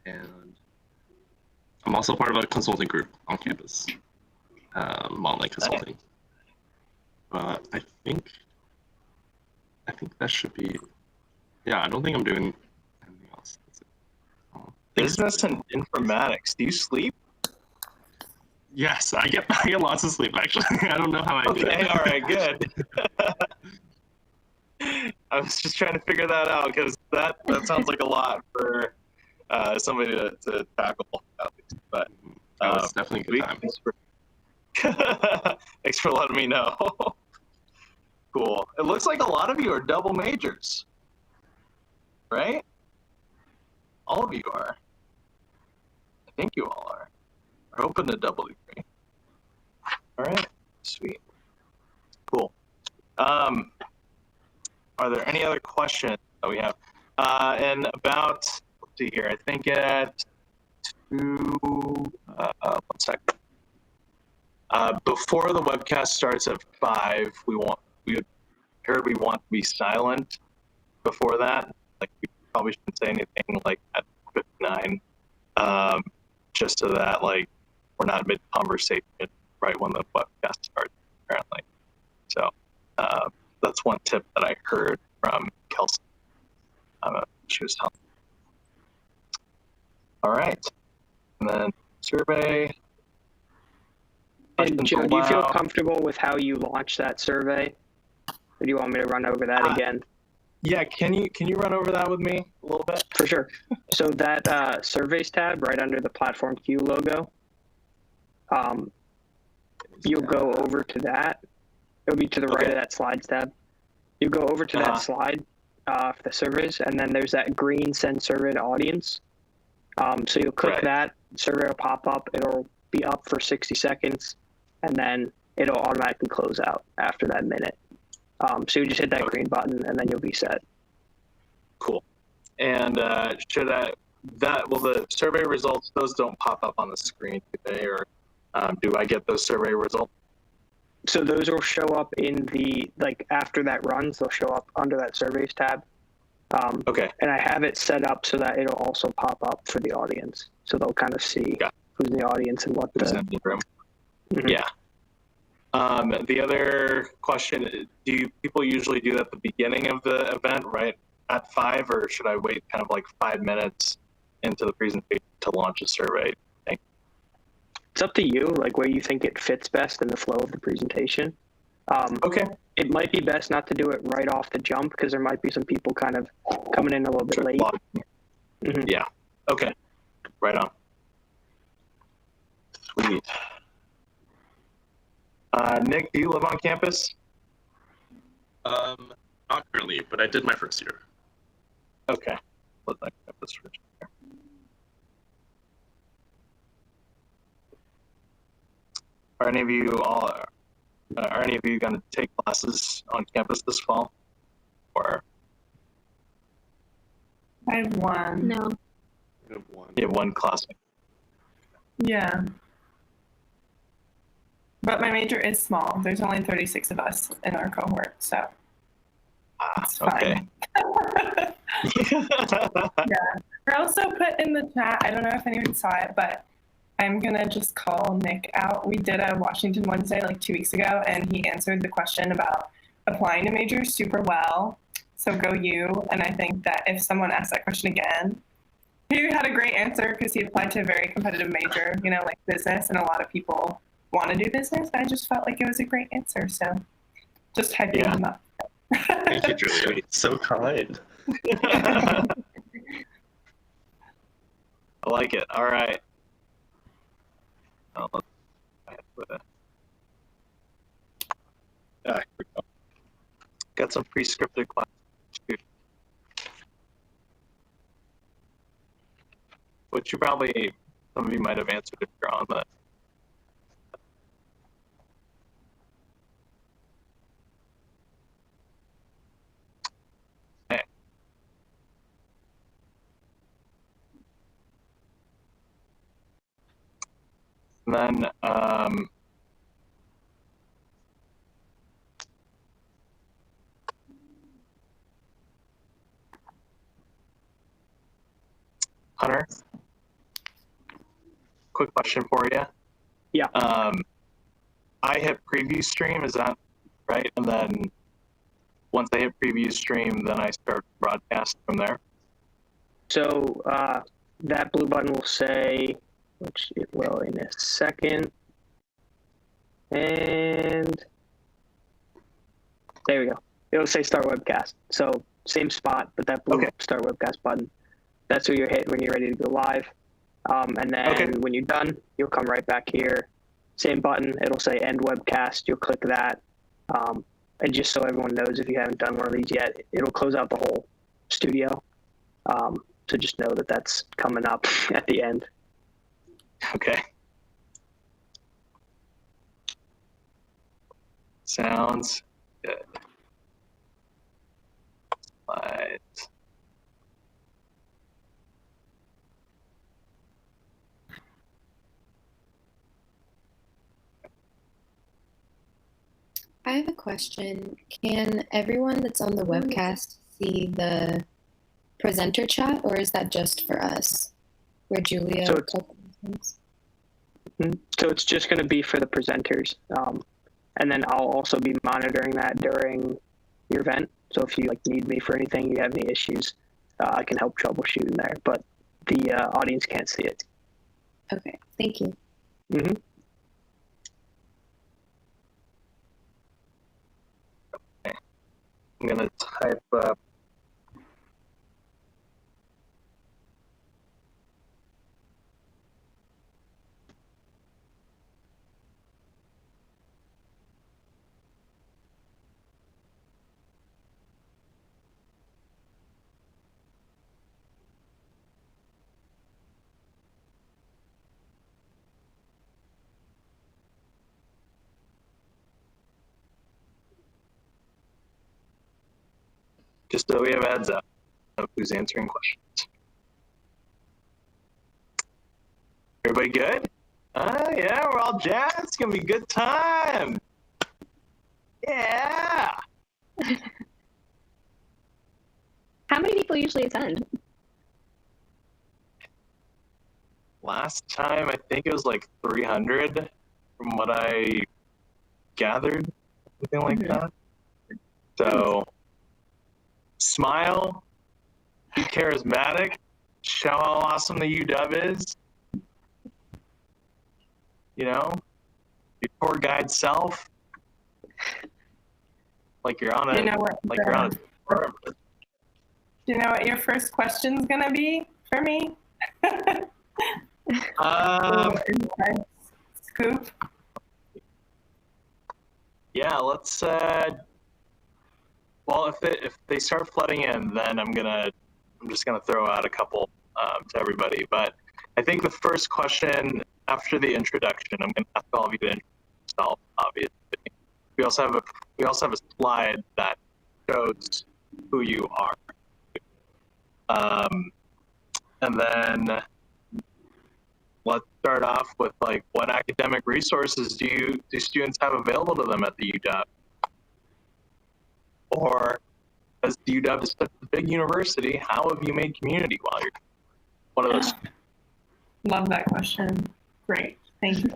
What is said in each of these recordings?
and I'm also part of a consulting group on campus, online consulting. But I think that should be. Yeah, I don't think I'm doing anything else. That's it. Business and informatics. Do you sleep? Yes, I get lots of sleep actually. I don't know how I do Okay, it. all right, good. I was just trying to figure that out because that sounds like a lot for somebody to tackle at least. But It's definitely a good time. Thanks for letting me know. Cool. It looks like a lot of you are double majors, right? All of you are. I think you all are. We're hoping to double degree. All right, sweet. Cool. Are there any other questions that we have? And about, let's see here, I think at 1 second. Before the webcast starts at 5, we heard we want to be silent before that. Like, we probably shouldn't say anything like at 59, just so that like we're not mid-conversation right when the webcast starts, apparently. So that's one tip that I heard from Kelsey. She was telling me. All right. And then survey. And Joe, do you feel comfortable with how you launched that survey? Or do you want me to run over that again? Yeah, can you run over that with me a little bit? For sure. So that surveys tab right under the Platform Q logo, you'll go over to that. It'll be to the right of that slides tab. You go over to that slide for the surveys, and then there's that green send survey to audience. So you'll click that, survey will pop up. It'll be up for 60 seconds, and then it'll automatically close out after that minute. So you just hit that green button, and then you'll be set. Cool. And will the survey results, those don't pop up on the screen today, or do I get those survey results? So those will show up in the, like after that runs, they'll show up under that surveys tab. Okay. And I have it set up so that it'll also pop up for the audience. So they'll kind of see who's in the audience and what who's in the room. Mm-hmm. Yeah. The other question, do people usually do that at the beginning of the event, right at 5, or should I wait kind of like 5 minutes into the presentation to launch a survey? It's up to you, like where you think it fits best in the flow of the presentation. Okay. It might be best not to do it right off the jump because there might be some people kind of coming in a little bit late. Mm-hmm. Yeah. Okay. Right on. Sweet. Nick, do you live on campus? Not currently, but I did my first year. Okay. Live on campus for sure. Are any of you going to take classes on campus this fall? Or I have one. No. I have one. You have one class. Yeah. But my major is small. There's only 36 of us in our cohort, so it's fine. Okay. Yeah. I also put in the chat, I don't know if anyone saw it, but I'm going to just call Nick out. We did a Washington Wednesday like 2 weeks ago, and he answered the question about applying to majors super well. So go you. And I think that if someone asked that question again, he had a great answer because he applied to a very competitive major, you know, like business, and a lot of people want to do business. I just felt like it was a great answer. So just hyping him up. Thank you, Julia. So kind. I like it. All right. Here we go. Got some pre-scripted questions too, which some of you might have answered if you're on the. Okay. And then Hunter, quick question for you. Yeah. I hit preview stream, is that right? And then once I hit preview stream, then I start broadcast from there. So that blue button will say, which it will in a second. And there we go. It'll say start webcast. So same spot, but that blue start webcast button. That's what you're hitting when you're ready to go live. And then when you're done, you'll come right back here. Same button. It'll say end webcast. You'll click that. And just so everyone knows, if you haven't done one of these yet, it'll close out the whole studio. So just know that that's coming up at the end. Okay. Sounds good. Slides. I have a question. Can everyone that's on the webcast see the presenter chat, or is that just for us? Where Julia. So it's just going to be for the presenters. And then I'll also be monitoring that during your event. So if you need me for anything, you have any issues, I can help troubleshoot in there. But the audience can't see it. Okay, thank you. Mm-hmm. I'm gonna type up. Just so we have a heads up of who's answering questions. Everybody good? Yeah, we're all jazzed. It's gonna be a good time. Yeah. How many people usually attend? Last time, I think it was like 300 from what I gathered, something like that. So, smile, be charismatic, show how awesome the UW is. You know, your tour guide self, like you're on a, you're on a tour. Do you know what your first question's gonna be for me? Inside scoop. Yeah, let's. Well, if they start flooding in, then I'm just gonna throw out a couple to everybody. But I think the first question after the introduction, I'm gonna ask all of you to introduce yourself. Obviously, we also have a slide that shows who you are. And then let's start off with what academic resources do students have available to them at the UW? Or as the UW is such a big university, how have you made community while you're one of those? Love that question. Great, thank you.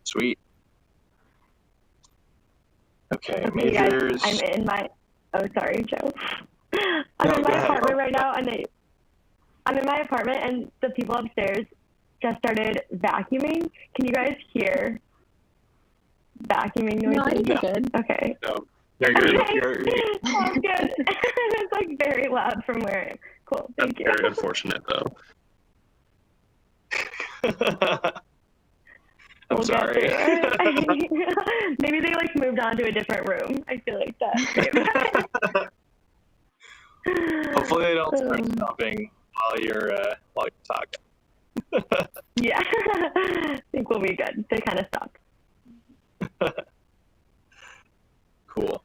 Sweet. Okay, majors. majors. I'm in my. Oh, sorry, Joe. I'm No, in go my ahead. apartment right now, and I'm in my apartment, and the people upstairs just started vacuuming. Can you guys hear vacuuming noises? No, I think you're good. Okay. No, you're good. Okay. You're I'm good. It's very loud from where I am. Cool. Thank you. Very unfortunate, though. I'm sorry. Maybe they moved on to a different room. I feel like that. Hopefully they don't start stopping while you're talking. Yeah, I think we'll be good. They kind of stopped. Cool.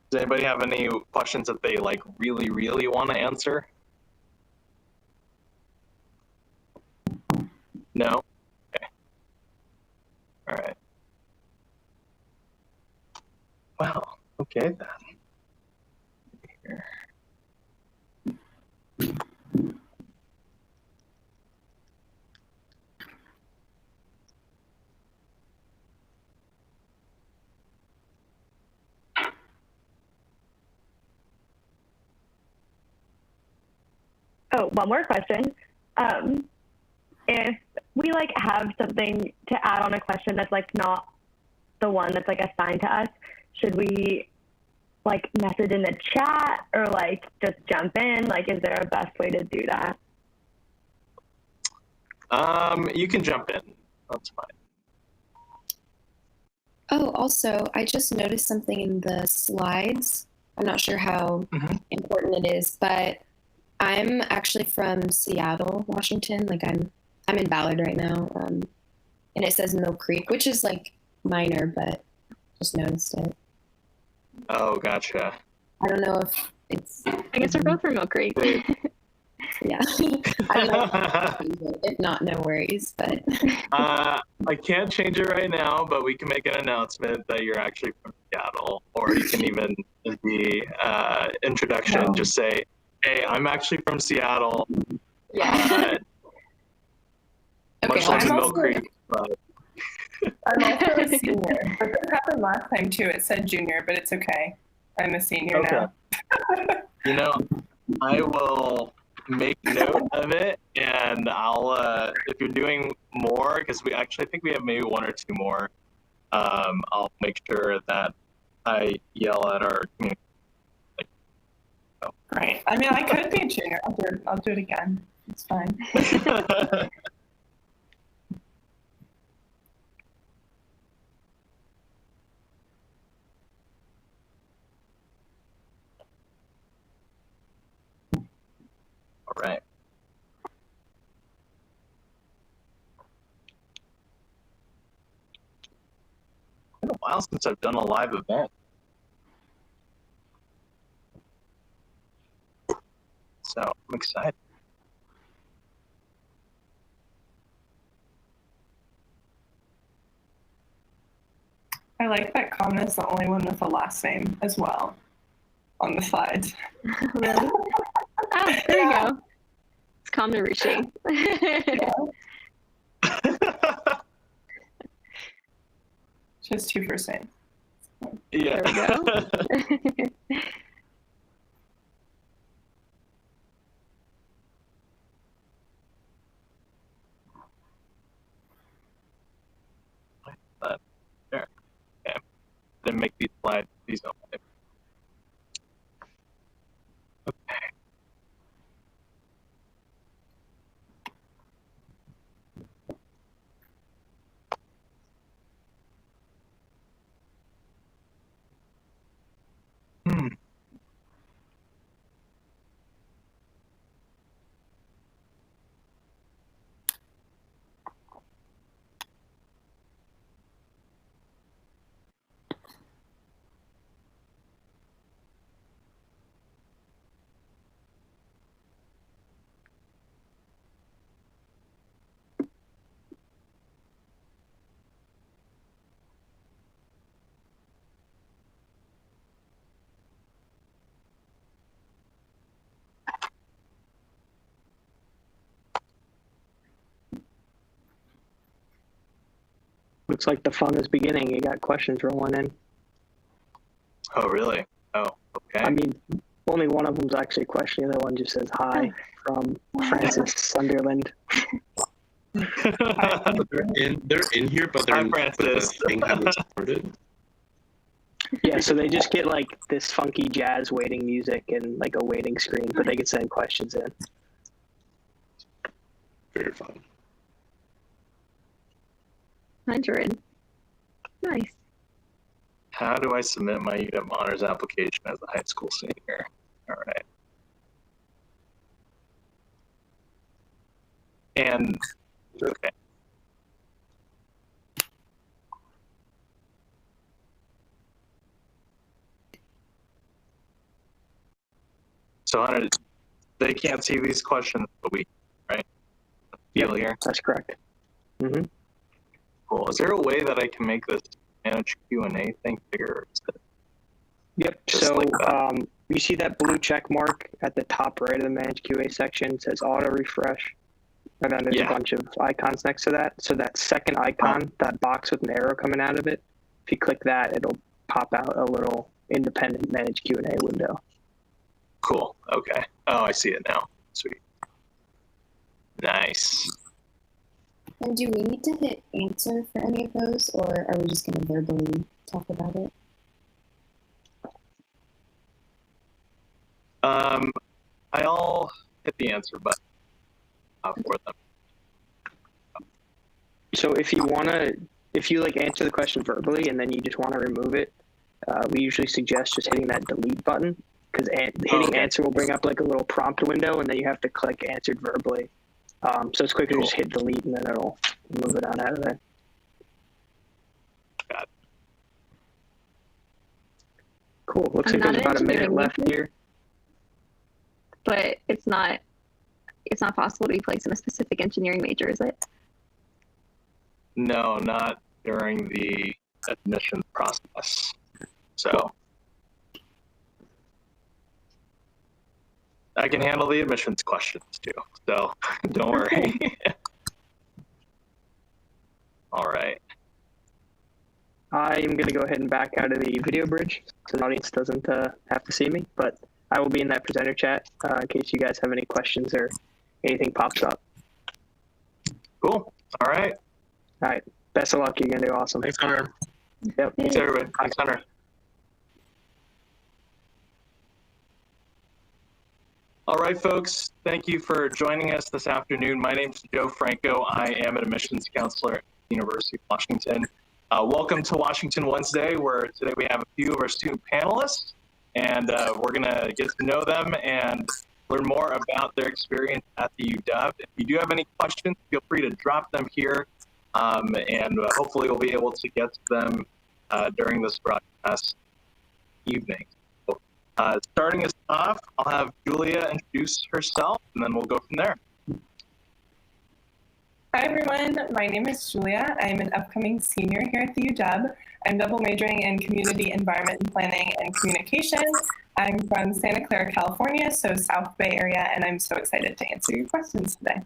Does anybody have any questions that they really, really want to answer? No? Okay. All right. Well, okay then. Here. Oh, one more question. If we like have something to add on a question that's like not the one that's like assigned to us, should we like message in the chat or like just jump in? Like, is there a best way to do that? You can jump in. That's fine. Oh, also, I just noticed something in the slides. I'm not sure how important it is, but I'm actually from Seattle, Washington. Like I'm in Ballard right now, and it says Mill Creek, which is like minor, but just noticed it. Oh, gotcha. I don't know if it's. I guess we're both from Mill Creek. Yeah, I don't know. If not, no worries. But I can't change it right now, but we can make an announcement that you're actually from Seattle, or you can even in the introduction just say, "Hey, I'm actually from Seattle." yeah. Much Okay, like I'm Mill also- Creek. But I'm also a senior. But this happened last time too. It said junior, but it's okay. I'm a senior now. you know, I will make note of it, and I'll if you're doing more, because we actually think we have maybe one or two more. I'll make sure that I yell at our community. Right. I mean, I could be a junior. I'll do it again. It's fine. All right. It's been a while since I've done a live event. So I'm excited. I like that Common is the only one with a last name as well on the slides. Really? Ah, there you go. It's common Rishi. Just two first names. Yeah. There we go. There. Okay. Then make these slides. These don't. Okay. Looks like the fun is beginning. You got questions rolling in. Oh, really? Oh, okay. I mean, only one of them's actually a question. The other one just says hi from Francis Sunderland. They're in here, but they're Hi, but Francis. the thing hasn't started. Yeah, so they just get like this funky jazz waiting music and like a waiting screen, but they can send questions in. Very fun. 100. Nice. How do I submit my UW Honors application as a high school senior? All right. And, okay. So, Hunter, they can't see these questions, but we, right? Feel here. That's correct. Mm-hmm. Cool. Is there a way that I can make this manage Q&A thing bigger? Or is it Yep. just So like that? you see that blue check mark at the top right of the Manage QA section? It says auto refresh. And then there's Yeah. a bunch of icons next to that. So that second icon, that box with an arrow coming out of it, if you click that, it'll pop out a little independent Manage Q&A window. Cool. Okay. Oh, I see it now. Sweet. Nice. And do we need to hit answer for any of those, or are we just going to verbally talk about it? I'll hit the answer button for them. So if you like answer the question verbally and then you just want to remove it, we usually suggest just hitting that delete button, because hitting answer will bring up like a little prompt window, and then you have to click answered verbally. So it's quicker to just hit delete, and then it'll move it on out of there. Got it. Cool. Looks I'm like there's not about a minute engineering left major. here. But it's not possible to be placed in a specific engineering major, is it? No, not during the admission process. So I can handle the admissions questions too. So don't worry. All right. I am going to go ahead and back out of the video bridge so the audience doesn't have to see me, but I will be in that presenter chat in case you guys have any questions or anything pops up. Cool. All right. All right. Best of luck. You're going to do awesome. Thanks, Hunter. Yep. Thanks, everybody. Thanks, Hunter. All right, folks. Thank you for joining us this afternoon. My name is Joe Franco. I am an admissions counselor at the University of Washington. Welcome to Washington Wednesday, where today we have a few of our student panelists, and we're going to get to know them and learn more about their experience at the UW. If you do have any questions, feel free to drop them here, and hopefully we'll be able to get to them during this broadcast evening. So, starting us off, I'll have Julia introduce herself, and then we'll go from there. Hi everyone, my name is Julia. I'm an upcoming senior here at the UW. I'm double majoring in community environment and planning and communication. I'm from Santa Clara, California, so South Bay area, and I'm so excited to answer your questions today.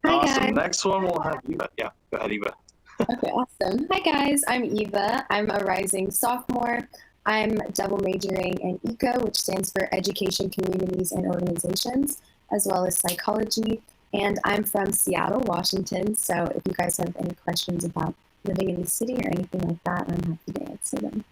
Hi, Awesome. guys. Next one we'll have Eva. Yeah, go ahead, Eva. Okay, awesome. Hi guys, I'm Eva. I'm a rising sophomore. I'm double majoring in ECO, which stands for Education, Communities, and Organizations, as well as psychology. And I'm from Seattle, Washington. So if you guys have any questions about living in the city or anything like that, I'm happy to answer them.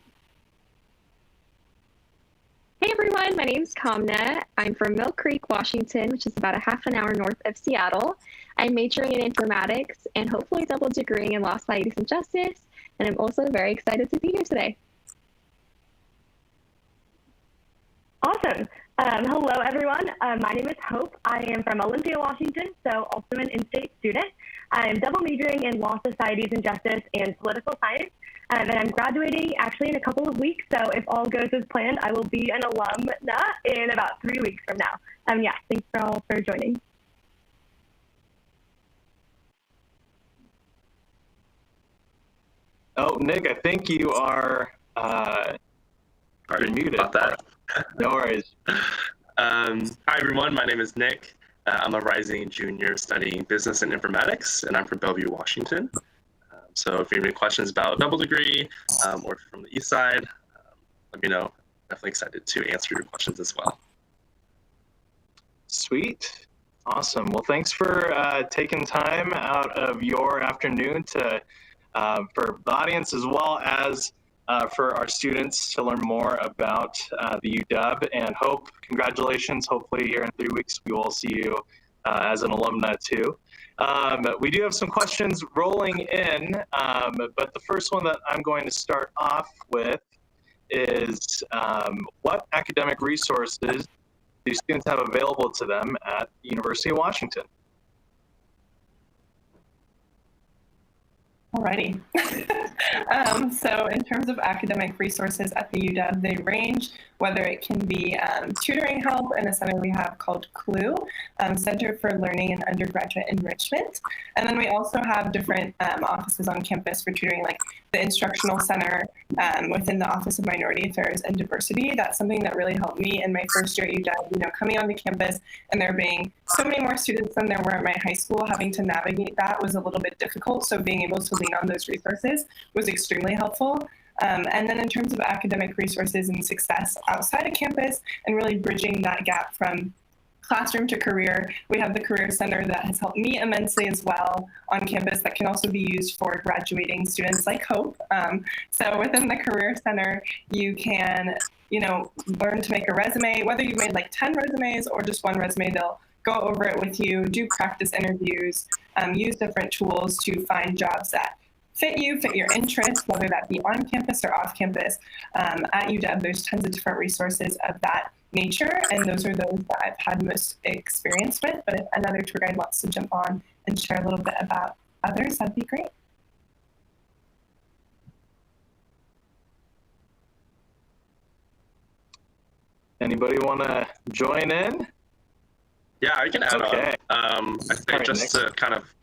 Hey everyone, my name's Kamna. I'm from Mill Creek, Washington, which is about a half an hour north of Seattle. I'm majoring in informatics and hopefully double degreeing in law, societies, and justice. And I'm also very excited to be here today. Awesome. Hello, everyone. My name is Hope. I am from Olympia, Washington, so also an in-state student. I'm double majoring in law, societies, and justice and political science. And I'm graduating actually in a couple of weeks. So if all goes as planned, I will be an alumna in about 3 weeks from now. Yeah, thanks for all for joining. Oh, Nick, I think you are Sorry muted. about that. No worries. Hi, everyone. My name is Nick. I'm a rising junior studying business and informatics, and I'm from Bellevue, Washington. So if you have any questions about a double degree or from the east side, let me know. Definitely excited to answer your questions as well. Sweet. Awesome. Well, thanks for taking time out of your afternoon to for the audience as well as for our students to learn more about the UW. And Hope, congratulations. Hopefully here in 3 weeks we will see you as an alumna too. We do have some questions rolling in, but the first one that I'm going to start off with is what academic resources do students have available to them at the University of Washington? Alrighty. So in terms of academic resources at the UW, they range, whether it can be tutoring help in a center we have called CLUE, Center for Learning and Undergraduate Enrichment. And then we also have different offices on campus for tutoring, like the Instructional Center within the Office of Minority Affairs and Diversity. That's something that really helped me in my first year at UW, coming onto campus and there being so many more students than there were at my high school. Having to navigate that was a little bit difficult. So being able to lean on those resources was extremely helpful. And then in terms of academic resources and success outside of campus and really bridging that gap from classroom to career, we have the Career Center that has helped me immensely as well on campus that can also be used for graduating students like Hope. So within the Career Center, you can, learn to make a resume, whether you've made like 10 resumes or just one resume, they'll go over it with you, do practice interviews, use different tools to find jobs that fit you, fit your interests, whether that be on campus or off campus. At UW, there's tons of different resources of that nature, and those are those that I've had most experience with. But if another tour guide wants to jump on and share a little bit about others, that'd be great. Anybody want to join in? Yeah, I can add Okay. on. I think Alright, just to kind of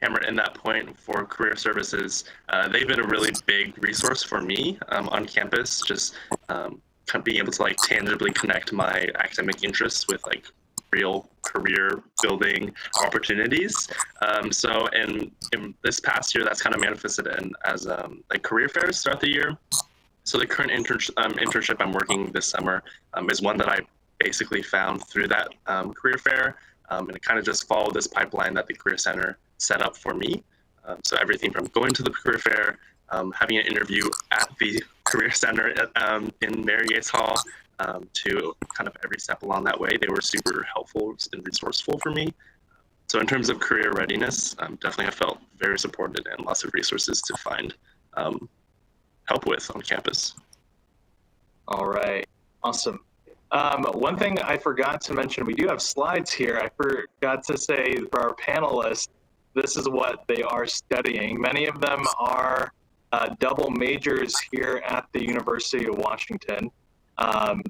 hammer in that point for career services, they've been a really big resource for me on campus, just kind of being able to like tangibly connect my academic interests with like real career building opportunities. So in this past year, that's kind of manifested in as like career fairs throughout the year. So the current internship I'm working this summer is one that I basically found through that career fair, and it kind of just followed this pipeline that the Career Center set up for me. So everything from going to the career fair, having an interview at the Career Center in Mary Yates Hall, to kind of every step along that way, they were super helpful and resourceful for me. So in terms of career readiness, definitely I felt very supported and lots of resources to find help with on campus. All right, awesome. One thing I forgot to mention, we do have slides here. I forgot to say for our panelists, this is what they are studying. Many of them are double majors here at the University of Washington.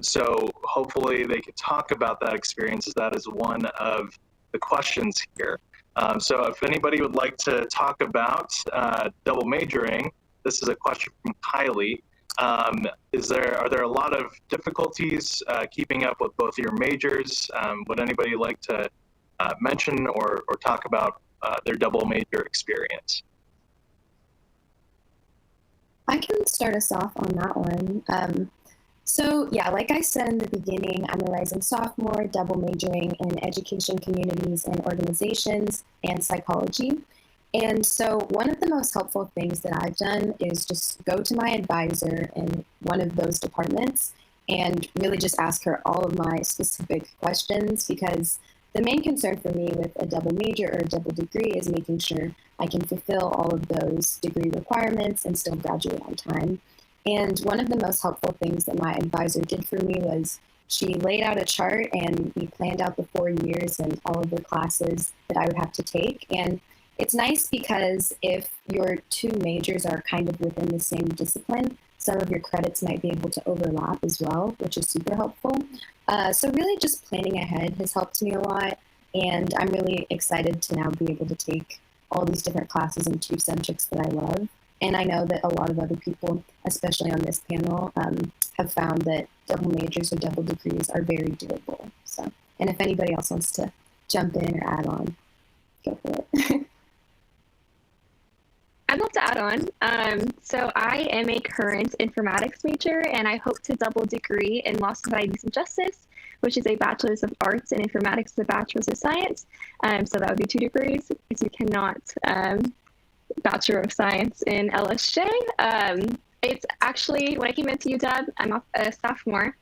So hopefully they could talk about that experience, as that is one of the questions here. So if anybody would like to talk about double majoring, this is a question from Kylie. Are there a lot of difficulties keeping up with both your majors? Would anybody like to mention or talk about their double major experience? I can start us off on that one. So yeah, like I said in the beginning, I'm a rising sophomore, double majoring in education, communities, and organizations, and psychology. And so one of the most helpful things that I've done is just go to my advisor in one of those departments and really just ask her all of my specific questions, because the main concern for me with a double major or a double degree is making sure I can fulfill all of those degree requirements and still graduate on time. And one of the most helpful things that my advisor did for me was she laid out a chart and we planned out the 4 years and all of the classes that I would have to take. And it's nice because if your two majors are kind of within the same discipline, some of your credits might be able to overlap as well, which is super helpful. So really just planning ahead has helped me a lot. And I'm really excited to now be able to take all these different classes in two subjects that I love. And I know that a lot of other people, especially on this panel, have found that double majors or double degrees are very doable. So, and if anybody else wants to jump in or add on, go for it. I'd love to add on. So I am a current informatics major, and I hope to double degree in Law, Societies, and Justice, which is a Bachelor's of Arts, and Informatics is a Bachelor's of Science. So that would be 2 degrees, because you cannot Bachelor of Science in LSJ. It's actually, when I came into UW, I'm a sophomore.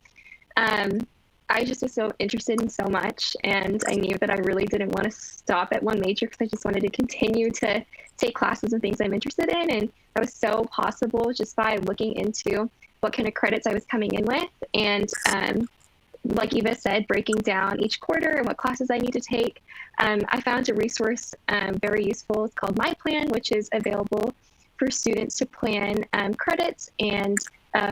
I just was so interested in so much, and I knew that I really didn't want to stop at one major because I just wanted to continue to take classes and things I'm interested in, and that was so possible just by looking into what kind of credits I was coming in with, and like Eva said, breaking down each quarter and what classes I need to take. I found a resource very useful. It's called My Plan, which is available for students to plan credits and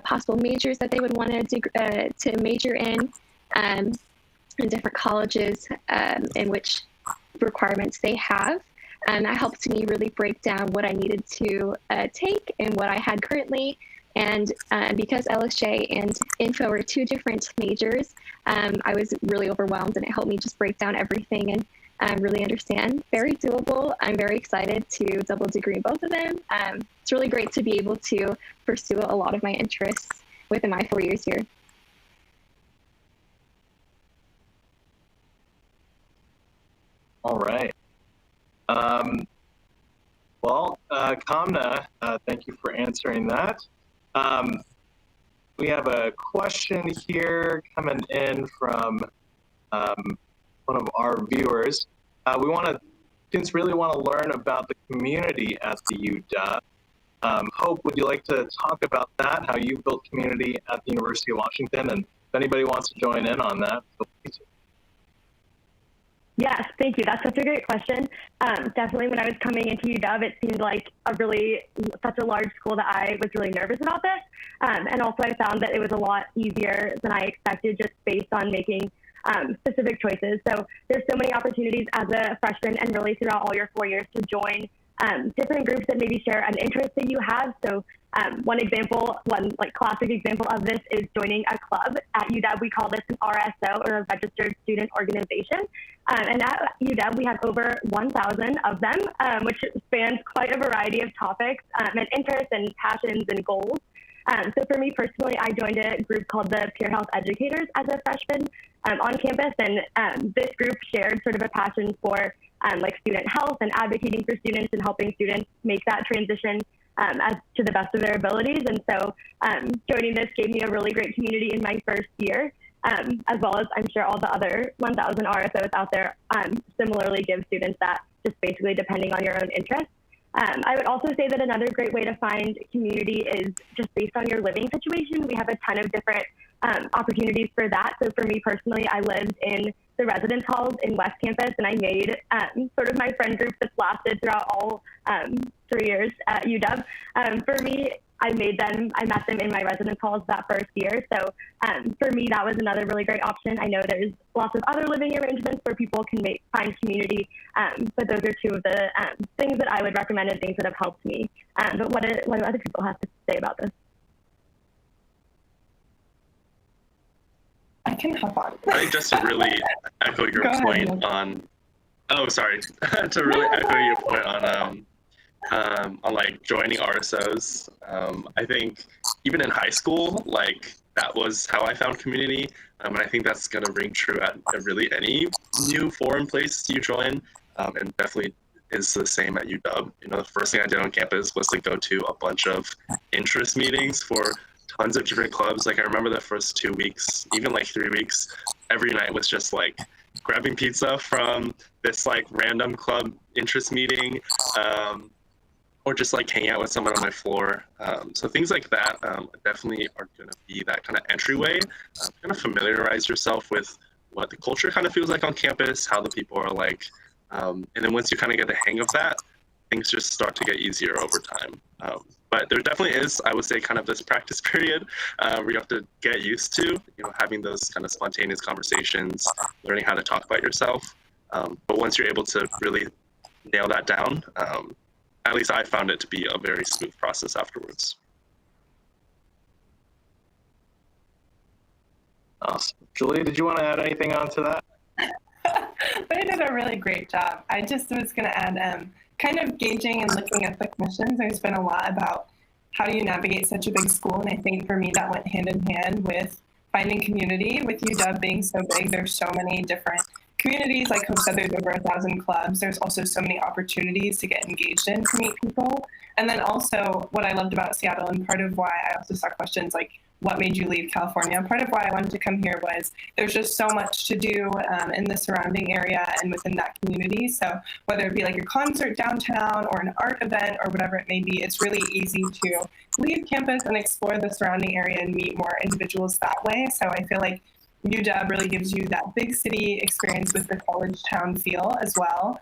possible majors that they would want to major in different colleges in which requirements they have. That helped me really break down what I needed to take and what I had currently. And because LSJ and Info are 2 different majors, I was really overwhelmed, and it helped me just break down everything and really understand. Very doable. I'm very excited to double degree in both of them. It's really great to be able to pursue a lot of my interests within my 4 years here. All right. Kamna, thank you for answering that. We have a question here coming in from one of our viewers. Students really want to learn about the community at the UW. Hope, would you like to talk about that, how you built community at the University of Washington? And if anybody wants to join in on that, feel free to. Yes, thank you. That's such a great question. Definitely when I was coming into UW, it seemed like such a large school that I was really nervous about this. And also I found that it was a lot easier than I expected just based on making specific choices. So there's so many opportunities as a freshman and really throughout all your 4 years to join different groups that maybe share an interest that you have. So one classic example of this is joining a club. At UW, we call this an RSO, or a Registered Student Organization. And at UW, we have over 1,000 of them, which spans quite a variety of topics and interests and passions and goals. So for me personally, I joined a group called the Peer Health Educators as a freshman on campus. And this group shared sort of a passion for student health and advocating for students and helping students make that transition as to the best of their abilities. And so joining this gave me a really great community in my first year, as well as I'm sure all the other 1,000 RSOs out there similarly give students that, just basically depending on your own interests. I would also say that another great way to find community is just based on your living situation. We have a ton of different opportunities for that. So for me personally, I lived in the residence halls in West Campus, and I made sort of my friend group that's lasted throughout all 3 years at UW. For me, I met them in my residence halls that first year. So for me, that was another really great option. I know there's lots of other living arrangements where people can find community, but those are two of the things that I would recommend and things that have helped me. But what do other people have to say about this? I can hop on. I think just to really echo your point on, to really echo your point on like joining RSOs. I think even in high school, like that was how I found community. And I think that's gonna ring true at really any new foreign place you join. And definitely is the same at UW. You know, the first thing I did on campus was to go to a bunch of interest meetings for tons of different clubs. Like I remember the first 2 weeks, even like 3 weeks, every night was just like grabbing pizza from this like random club interest meeting, or just like hanging out with someone on my floor. So things like that definitely are gonna be that kind of entryway. Kind of familiarize yourself with what the culture kind of feels like on campus, how the people are like. And then once you kind of get the hang of that, things just start to get easier over time. But there definitely is, I would say, kind of this practice period where you have to get used to, you know, having those kind of spontaneous conversations, learning how to talk about yourself. But once you're able to really nail that down, at least I found it to be a very smooth process afterwards. Awesome. Julia, did you want to add anything on to that? They did a really great job. I just was going to add, kind of gauging and looking at the questions, there's been a lot about how do you navigate such a big school, and I think for me that went hand in hand with finding community. With UW being so big, there's so many different communities. Like Hope said, there's over 1,000 clubs. There's also so many opportunities to get engaged in to meet people. And then also what I loved about Seattle, and part of why I also saw questions like, what made you leave California? Part of why I wanted to come here was there's just so much to do in the surrounding area and within that community. So whether it be like a concert downtown or an art event or whatever it may be, it's really easy to leave campus and explore the surrounding area and meet more individuals that way. So I feel like UW really gives you that big city experience with the college town feel as well.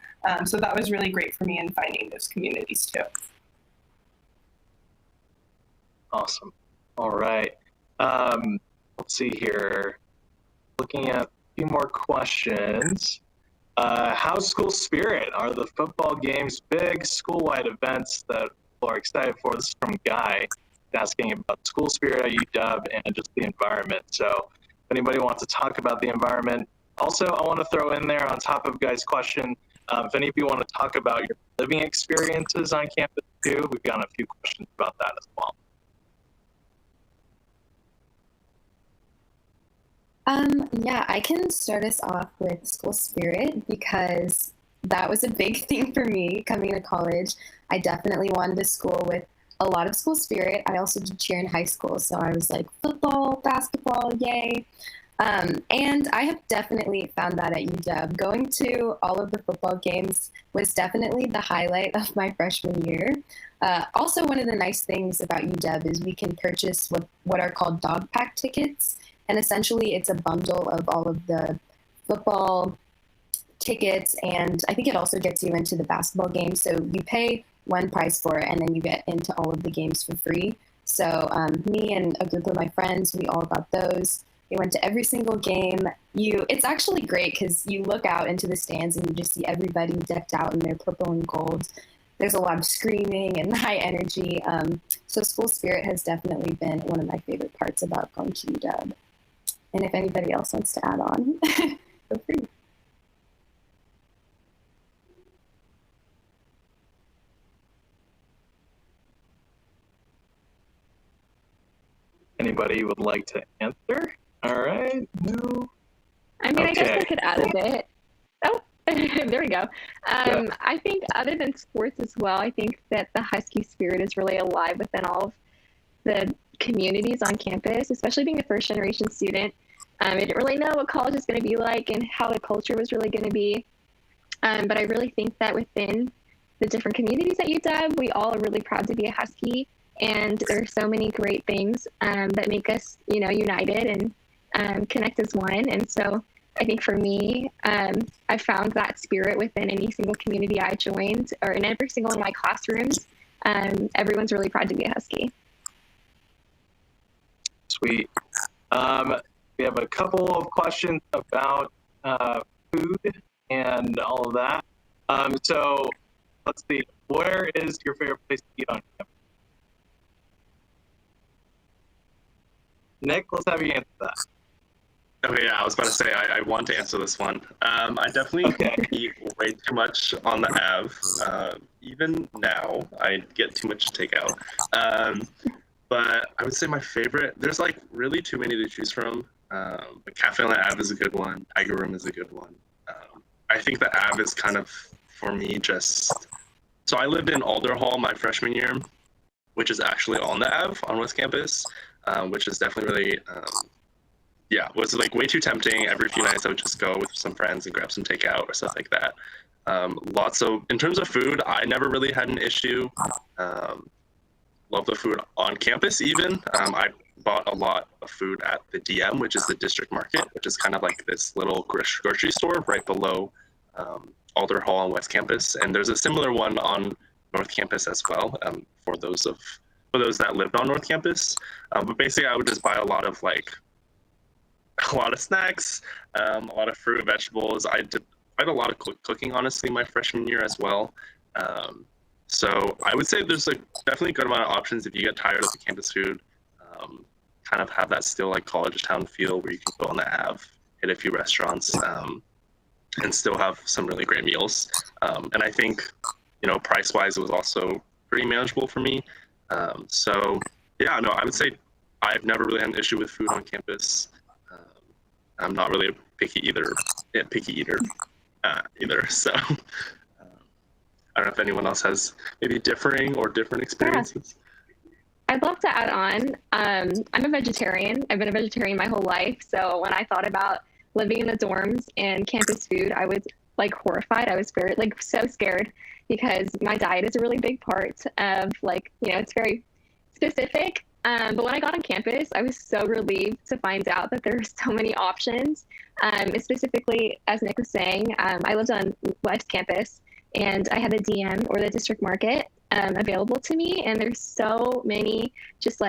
So that was really great for me in finding those communities too. Awesome. All right. Let's see here. Looking at a few more questions. How's school spirit? Are the football games big school-wide events that people are excited for? This is from Guy asking about school spirit at UW and just the environment. So if anybody wants to talk about the environment. Also, I want to throw in there on top of Guy's question, if any of you want to talk about your living experiences on campus too, we've got a few questions about that as well. Yeah, I can start us off with school spirit because that was a big thing for me coming to college. I definitely wanted a school with a lot of school spirit. I also did cheer in high school, so I was like football, basketball, yay. And I have definitely found that at UW. Going to all of the football games was definitely the highlight of my freshman year. Also, one of the nice things about UW is we can purchase what are called dog pack tickets. And essentially, it's a bundle of all of the football tickets. And I think it also gets you into the basketball games. So you pay one price for it, and then you get into all of the games for free. So me and a group of my friends, we all got those. We went to every single game. It's actually great because you look out into the stands and you just see everybody decked out in their purple and gold. There's a lot of screaming and high energy. So school spirit has definitely been one of my favorite parts about going to UW. And if anybody else wants to add on, feel free. Anybody would like to answer? All right. No. I mean, I guess Okay. I could add a bit. Oh, there we go. Yeah. I think other than sports as well, I think that the Husky spirit is really alive within all of the communities on campus, especially being a first generation student. I didn't really know what college was going to be like and how the culture was really going to be. But I really think that within the different communities at UW, we all are really proud to be a Husky. And there's so many great things that make us, united and connect as one. And so I think for me, I found that spirit within any single community I joined, or in every single one of my classrooms. Everyone's really proud to be a Husky. Sweet. We have a couple of questions about food and all of that. So let's see. Where is your favorite place to eat on campus? Nick, let's have you answer that. Okay, yeah, I was about to say I want to answer this one. I definitely eat way too much on the Ave. Even now, I get too much to take out. But I would say my favorite. There's like really too many to choose from. The Cafe on the Ave is a good one. Tiger Room is a good one. I think the Ave is kind of for me just. So I lived in Alder Hall my freshman year, which is actually on the Ave on West Campus, which is definitely really. Was like way too tempting. Every few nights I would just go with some friends and grab some takeout or stuff like that. In terms of food, I never really had an issue. Love the food on campus even. I bought a lot of food at the DM, which is the district market, which is kind of like this little grocery store right below Alder Hall on West Campus. And there's a similar one on North Campus as well for those that lived on North Campus. But basically I would just buy a lot of snacks, a lot of fruit and vegetables. I did quite a lot of cooking, honestly, my freshman year as well. So I would say there's definitely a good amount of options if you get tired of the campus food. Kind of have that still like college town feel where you can go on the Ave, hit a few restaurants, and still have some really great meals. And I think, price-wise, it was also pretty manageable for me. I would say I've never really had an issue with food on campus. I'm not really a picky eater either. So I don't know if anyone else has maybe different experiences. I'd love to add on. I'm a vegetarian. I've been a vegetarian my whole life. So when I thought about living in the dorms and campus food, I was horrified. I was very so scared because my diet is a really big part of it's very specific. But when I got on campus, I was so relieved to find out that there are so many options. Specifically, as Nick was saying, I lived on West Campus, and I had the DM or the district market available to me. And there's so many just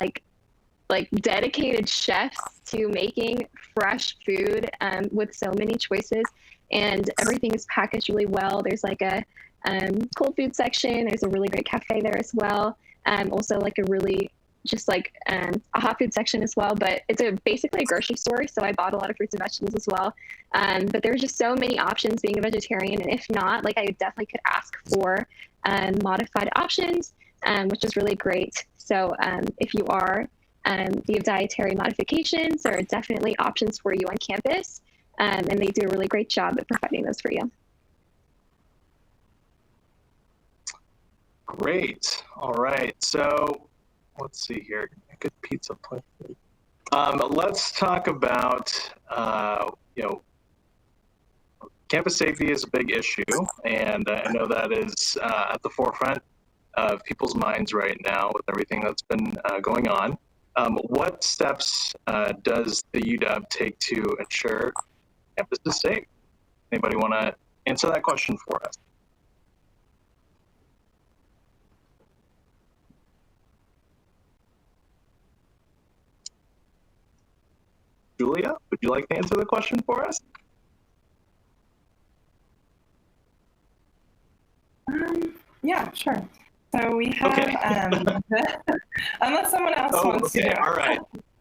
dedicated chefs to making fresh food with so many choices. And everything is packaged really well. There's a cold food section. There's a really great cafe there as well. Also a really a hot food section as well, but it's basically a grocery store, so I bought a lot of fruits and vegetables as well. But there's just so many options being a vegetarian, and if not, I definitely could ask for modified options, which is really great. So if you are Do you have dietary modifications? There are definitely options for you on campus, and they do a really great job at providing those for you. Great. All right. So let's see here. Good pizza place. Let's talk about, campus safety is a big issue, and I know that is at the forefront of people's minds right now with everything that's been going on. What steps does the UW take to ensure campus is safe? Anybody want to answer that question for us? Julia, would you like to answer the question for us? Yeah, sure. So we have, unless someone else wants to do it. All right.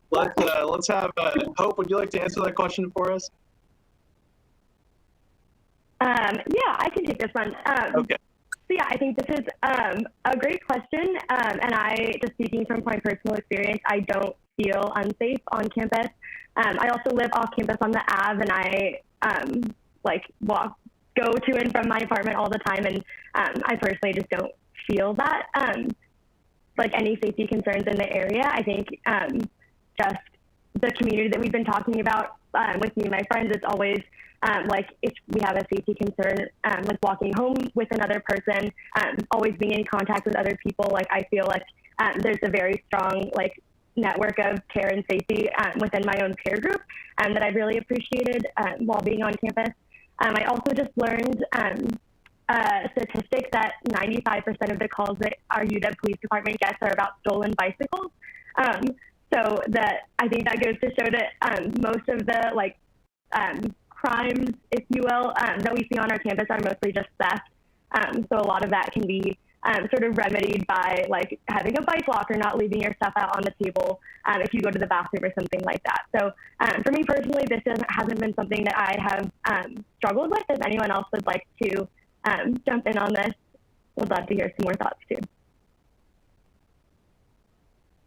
Let's have Hope. Would you like to answer that question for us? Yeah, I can take this one. Okay. So yeah, I think this is a great question, and I, just speaking from my personal experience, I don't feel unsafe on campus. I also live off campus on the Ave, and I go to and from my apartment all the time, and I personally just don't feel that any safety concerns in the area. I think just the community that we've been talking about with me and my friends, it's always if we have a safety concern, walking home with another person, always being in contact with other people. I feel like there's a very strong network of care and safety within my own peer group that I've really appreciated while being on campus. I also just learned a statistic that 95% of the calls that our UW Police Department gets are about stolen bicycles. So that I think that goes to show that most of the crimes, if you will, that we see on our campus are mostly just theft. So a lot of that can be sort of remedied by having a bike lock or not leaving your stuff out on the table if you go to the bathroom or something like that. So for me personally, this hasn't been something that I have struggled with. If anyone else would like to jump in on this, would love to hear some more thoughts too.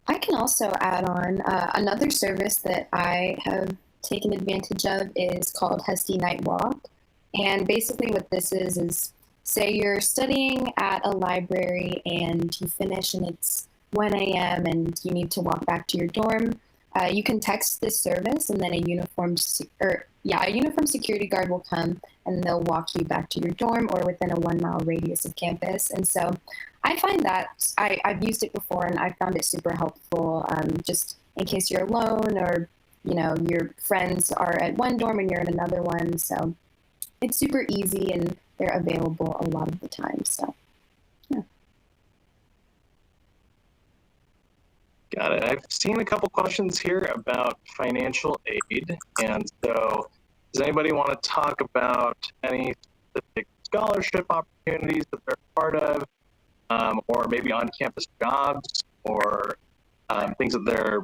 I can also add on another service that I have taken advantage of is called Husky Night Walk. And basically what this is say you're studying at a library and you finish and it's 1 a.m. and you need to walk back to your dorm. You can text this service, and then a uniformed security guard will come and they'll walk you back to your dorm or within a 1 mile radius of campus. And so I find that I've used it before and I found it super helpful, just in case you're alone or your friends are at one dorm and you're in another one. So it's super easy and they're available a lot of the time. So, yeah. Got it. I've seen a couple questions here about financial aid. And so does anybody want to talk about any specific scholarship opportunities that they're part of, or maybe on-campus jobs, or things that they're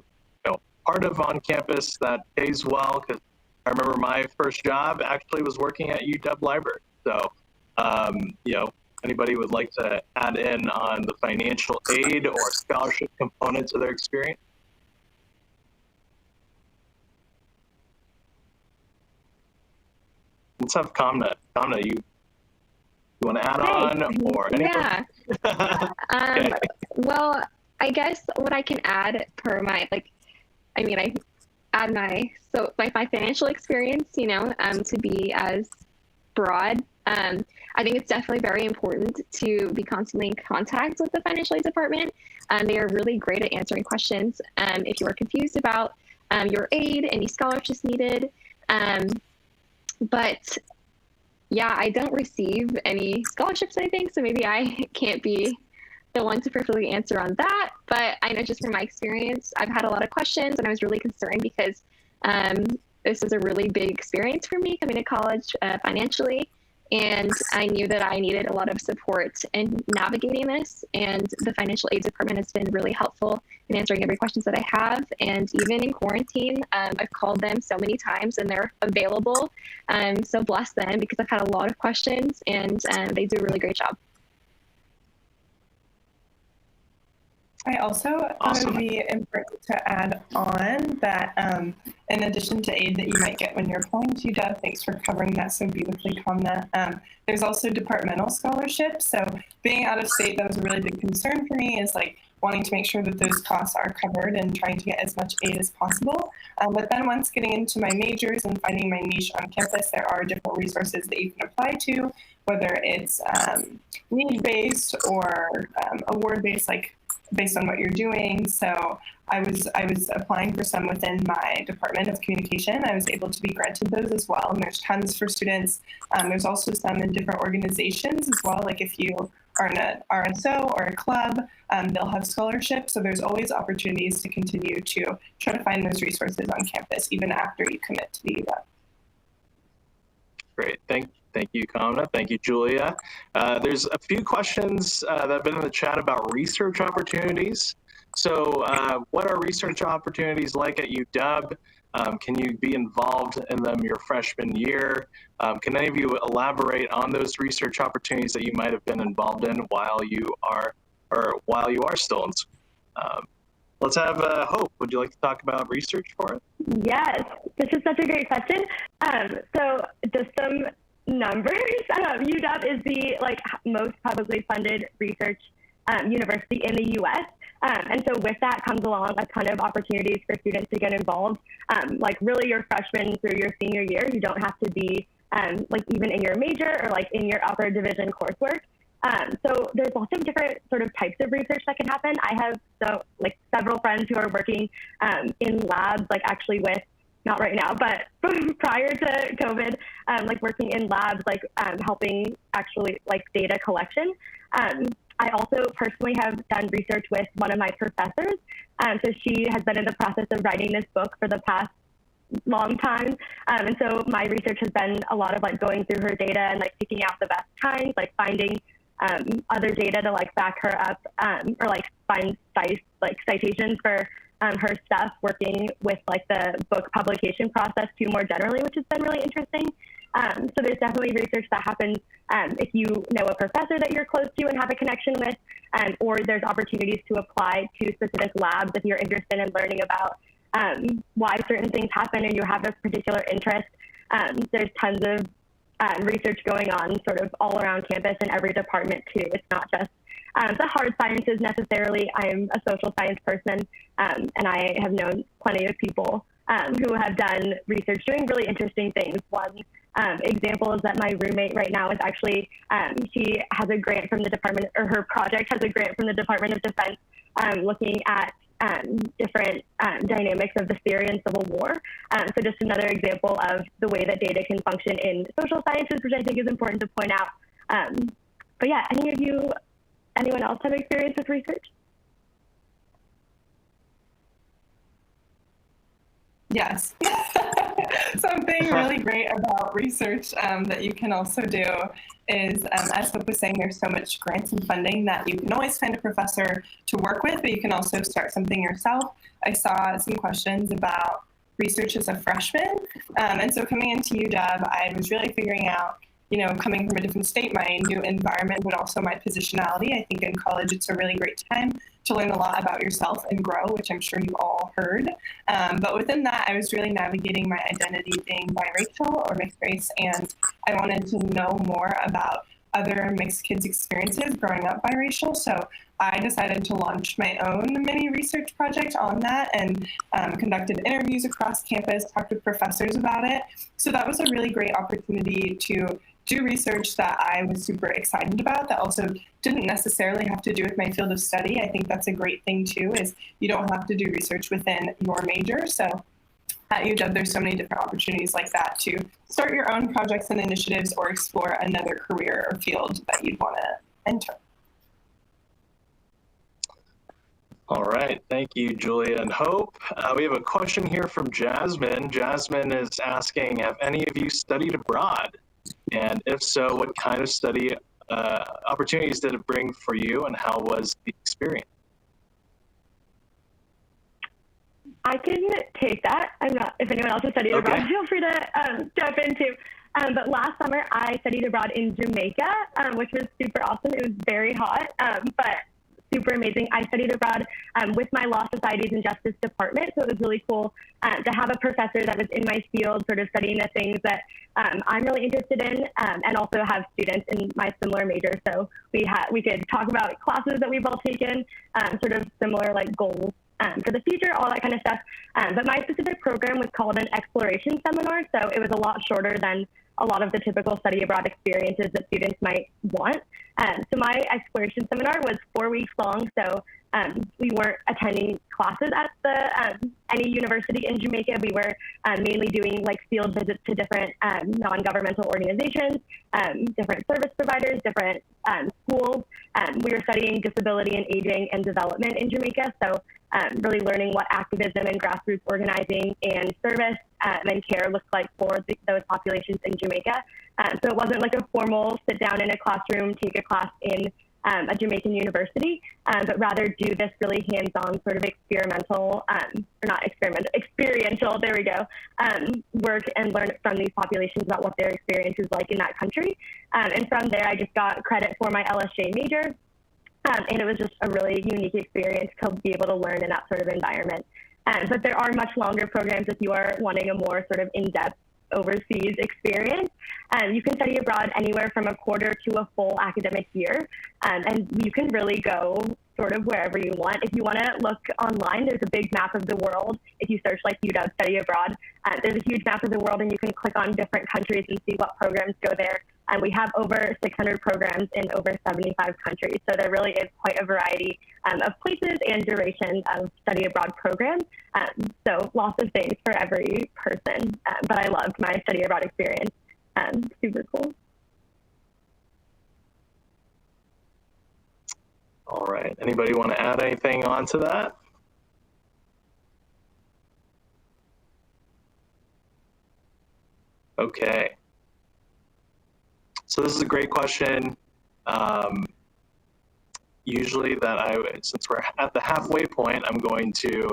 part of on campus that pays well? Because I remember my first job actually was working at UW Library. So, anybody would like to add in on the financial aid or scholarship components of their experience? Let's have Kamna. Kamna, you want to add on or anything? Yeah. Okay. Well, I guess what I can add per my I add my financial experience, to be as broad. I think it's definitely very important to be constantly in contact with the financial aid department. They are really great at answering questions. If you are confused about your aid, any scholarships needed. But yeah, I don't receive any scholarships, I think, so maybe I can't be the one to perfectly answer on that. But I know just from my experience, I've had a lot of questions and I was really concerned because this was a really big experience for me coming to college financially. And I knew that I needed a lot of support in navigating this. And the financial aid department has been really helpful in answering every question that I have. And even in quarantine, I've called them so many times and they're available. So bless them because I've had a lot of questions and they do a really great job. I also thought it would be important to add on that in addition to aid that you might get when you're applying to UW, thanks for covering that so beautifully, Kamna, there's also departmental scholarships. So being out of state, that was a really big concern for me, is like wanting to make sure that those costs are covered and trying to get as much aid as possible. But then once getting into my majors and finding my niche on campus, there are different resources that you can apply to, whether it's need-based or award-based, like based on what you're doing. So I was applying for some within my Department of Communication. I was able to be granted those as well. And there's tons for students. There's also some in different organizations as well. Like if you are in an RSO or a club, they'll have scholarships. So there's always opportunities to continue to try to find those resources on campus, even after you commit to the UW. Great, thank you, Kamna. Thank you, Julia. There's a few questions that have been in the chat about research opportunities. So what are research opportunities like at UW? Can you be involved in them your freshman year? Can any of you elaborate on those research opportunities that you might have been involved in while you are still in school? Let's have Hope. Would you like to talk about research for us? Yes, this is such a great question. So just some numbers. UW is the most publicly funded research university in the U.S. And so with that comes along a ton of opportunities for students to get involved. Really your freshman through your senior year, you don't have to be even in your major or in your upper division coursework. So there's lots of different sort of types of research that can happen. I have several friends who are working in labs, actually with, not right now, but prior to COVID, working in labs, helping actually data collection. I also personally have done research with one of my professors. So she has been in the process of writing this book for the past long time. And so my research has been a lot of going through her data and picking out the best kinds, finding other data to back her up, or find citations for her stuff, working with the book publication process too more generally, which has been really interesting. So there's definitely research that happens if you know a professor that you're close to and have a connection with, or there's opportunities to apply to specific labs if you're interested in learning about why certain things happen and you have a particular interest. There's tons of research going on sort of all around campus in every department too. It's not just the hard sciences necessarily. I'm a social science person, and I have known plenty of people who have done research doing really interesting things. One example is that my roommate right now is actually, she has a grant from the department, or her project has a grant from the Department of Defense looking at different dynamics of the Syrian civil war. So just another example of the way that data can function in social sciences, which I think is important to point out. But yeah, anyone else have experience with research? Yes. Something really great about research that you can also do is, as Hope was saying, there's so much grants and funding that you can always find a professor to work with, but you can also start something yourself. I saw some questions about research as a freshman. And so coming into UW, I was really figuring out, coming from a different state, my new environment, but also my positionality. I think in college, it's a really great time to learn a lot about yourself and grow, which I'm sure you've all heard. But within that, I was really navigating my identity being biracial or mixed race, and I wanted to know more about other mixed kids' experiences growing up biracial. So I decided to launch my own mini research project on that and conducted interviews across campus, talked with professors about it. So that was a really great opportunity to do research that I was super excited about, that also didn't necessarily have to do with my field of study. I think that's a great thing too, is you don't have to do research within your major. So at UW, there's so many different opportunities like that to start your own projects and initiatives or explore another career or field that you'd want to enter. All right, thank you, Julia and Hope. We have a question here from Jasmine. Jasmine is asking, have any of you studied abroad? And if so, what kind of study opportunities did it bring for you, and how was the experience? I can take that. I'm not, if anyone else has studied abroad, feel free to jump in too. But last summer, I studied abroad in Jamaica, which was super awesome. It was very hot, but super amazing. I studied abroad with my Law Societies and Justice Department, so it was really cool to have a professor that was in my field, sort of studying the things that I'm really interested in, and also have students in my similar major. So we could talk about classes that we've all taken, sort of similar like goals for the future, all that kind of stuff. But my specific program was called an exploration seminar, so it was a lot shorter than a lot of the typical study abroad experiences that students might want. So my exploration seminar was 4 weeks long, so we weren't attending classes at any university in Jamaica. We were mainly doing like field visits to different non-governmental organizations, different service providers, different schools. We were studying disability and aging and development in Jamaica, so really learning what activism and grassroots organizing and service and care looks like for those populations in Jamaica. So it wasn't like a formal sit down in a classroom, take a class in a Jamaican university, but rather do this really hands-on sort of experiential, there we go, work and learn from these populations about what their experience is like in that country. And from there, I just got credit for my LSJ major. And it was just a really unique experience to be able to learn in that sort of environment. But there are much longer programs if you are wanting a more sort of in-depth overseas experience. You can study abroad anywhere from a quarter to a full academic year. And you can really go sort of wherever you want. If you want to look online, there's a big map of the world. If you search like UW Study Abroad, there's a huge map of the world and you can click on different countries and see what programs go there. And we have over 600 programs in over 75 countries. So there really is quite a variety of places and duration of study abroad programs. So lots of things for every person. But I loved my study abroad experience. Super cool. All right. Anybody want to add anything on to that? Okay. So this is a great question. Usually since we're at the halfway point, I'm going to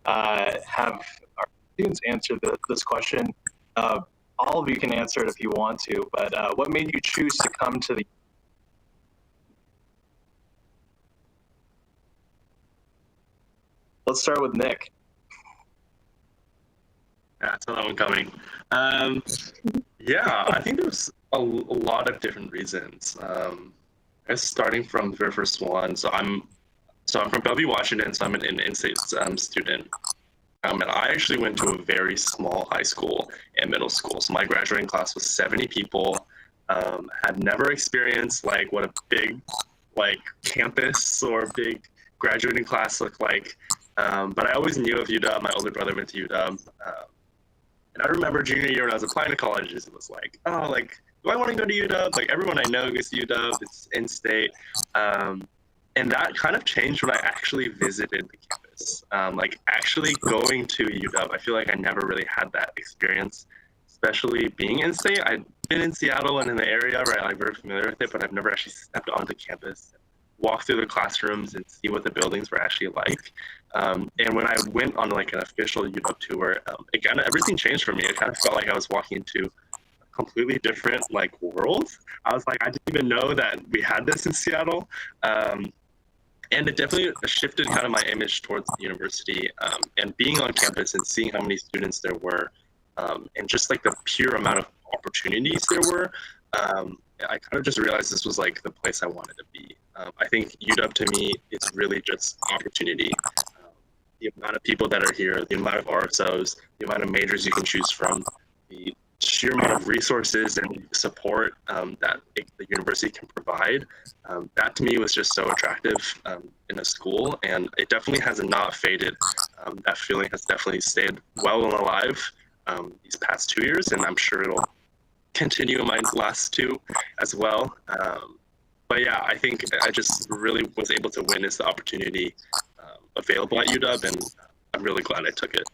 have our students answer this question. All of you can answer it if you want to, but what made you choose to come to the Let's start with Nick. Yeah, I saw that one coming. Yeah, I think there's a lot of different reasons. I guess starting from the very first one, so I'm from Bellevue, Washington, so I'm an in-state student. And I actually went to a very small high school and middle school. So my graduating class was 70 people. Had never experienced like what a big like campus or big graduating class looked like. But I always knew of UW. My older brother went to UW. And I remember junior year when I was applying to colleges, it was like, oh, like, do I want to go to UW? Like, everyone I know goes to UW. It's in-state. And that kind of changed when I actually visited the campus. Like, actually going to UW, I feel like I never really had that experience, especially being in-state. I've been in Seattle and in the area, right? I'm very familiar with it, but I've never actually stepped onto campus, walk through the classrooms and see what the buildings were actually like. And when I went on like an official UW tour, it kind of, everything changed for me. It kind of felt like I was walking into a completely different like world. I was like, I didn't even know that we had this in Seattle. And it definitely shifted kind of my image towards the university, and being on campus and seeing how many students there were, and just like the pure amount of opportunities there were. I kind of just realized this was like the place I wanted to be. I think UW to me is really just opportunity. The amount of people that are here, the amount of RSOs, the amount of majors you can choose from, the sheer amount of resources and support that the university can provide. That to me was just so attractive in a school, and it definitely has not faded. That feeling has definitely stayed well and alive these past 2 years, and I'm sure it'll continue in my last two as well. But yeah, I think I just really was able to witness the opportunity available at UW, and I'm really glad I took it.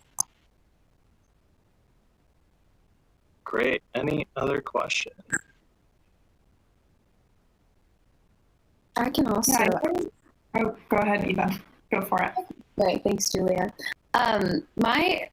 Great. Any other questions? I can also. Oh, go ahead, Eva. Go for it. Right. Thanks, Julia. My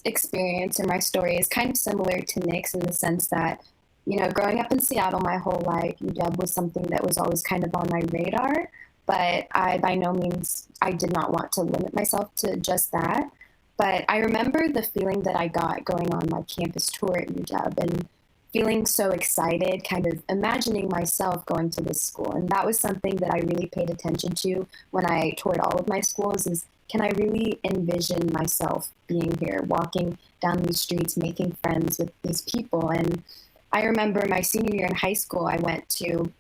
experience or my story is kind of similar to Nick's in the sense that, you know, growing up in Seattle my whole life, UW was something that was always kind of on my radar. but by no means, I did not want to limit myself to just that. But I remember the feeling that I got going on my campus tour at UW and feeling so excited, kind of imagining myself going to this school. And that was something that I really paid attention to when I toured all of my schools is, can I really envision myself being here, walking down these streets, making friends with these people? And I remember my senior year in high school, I went to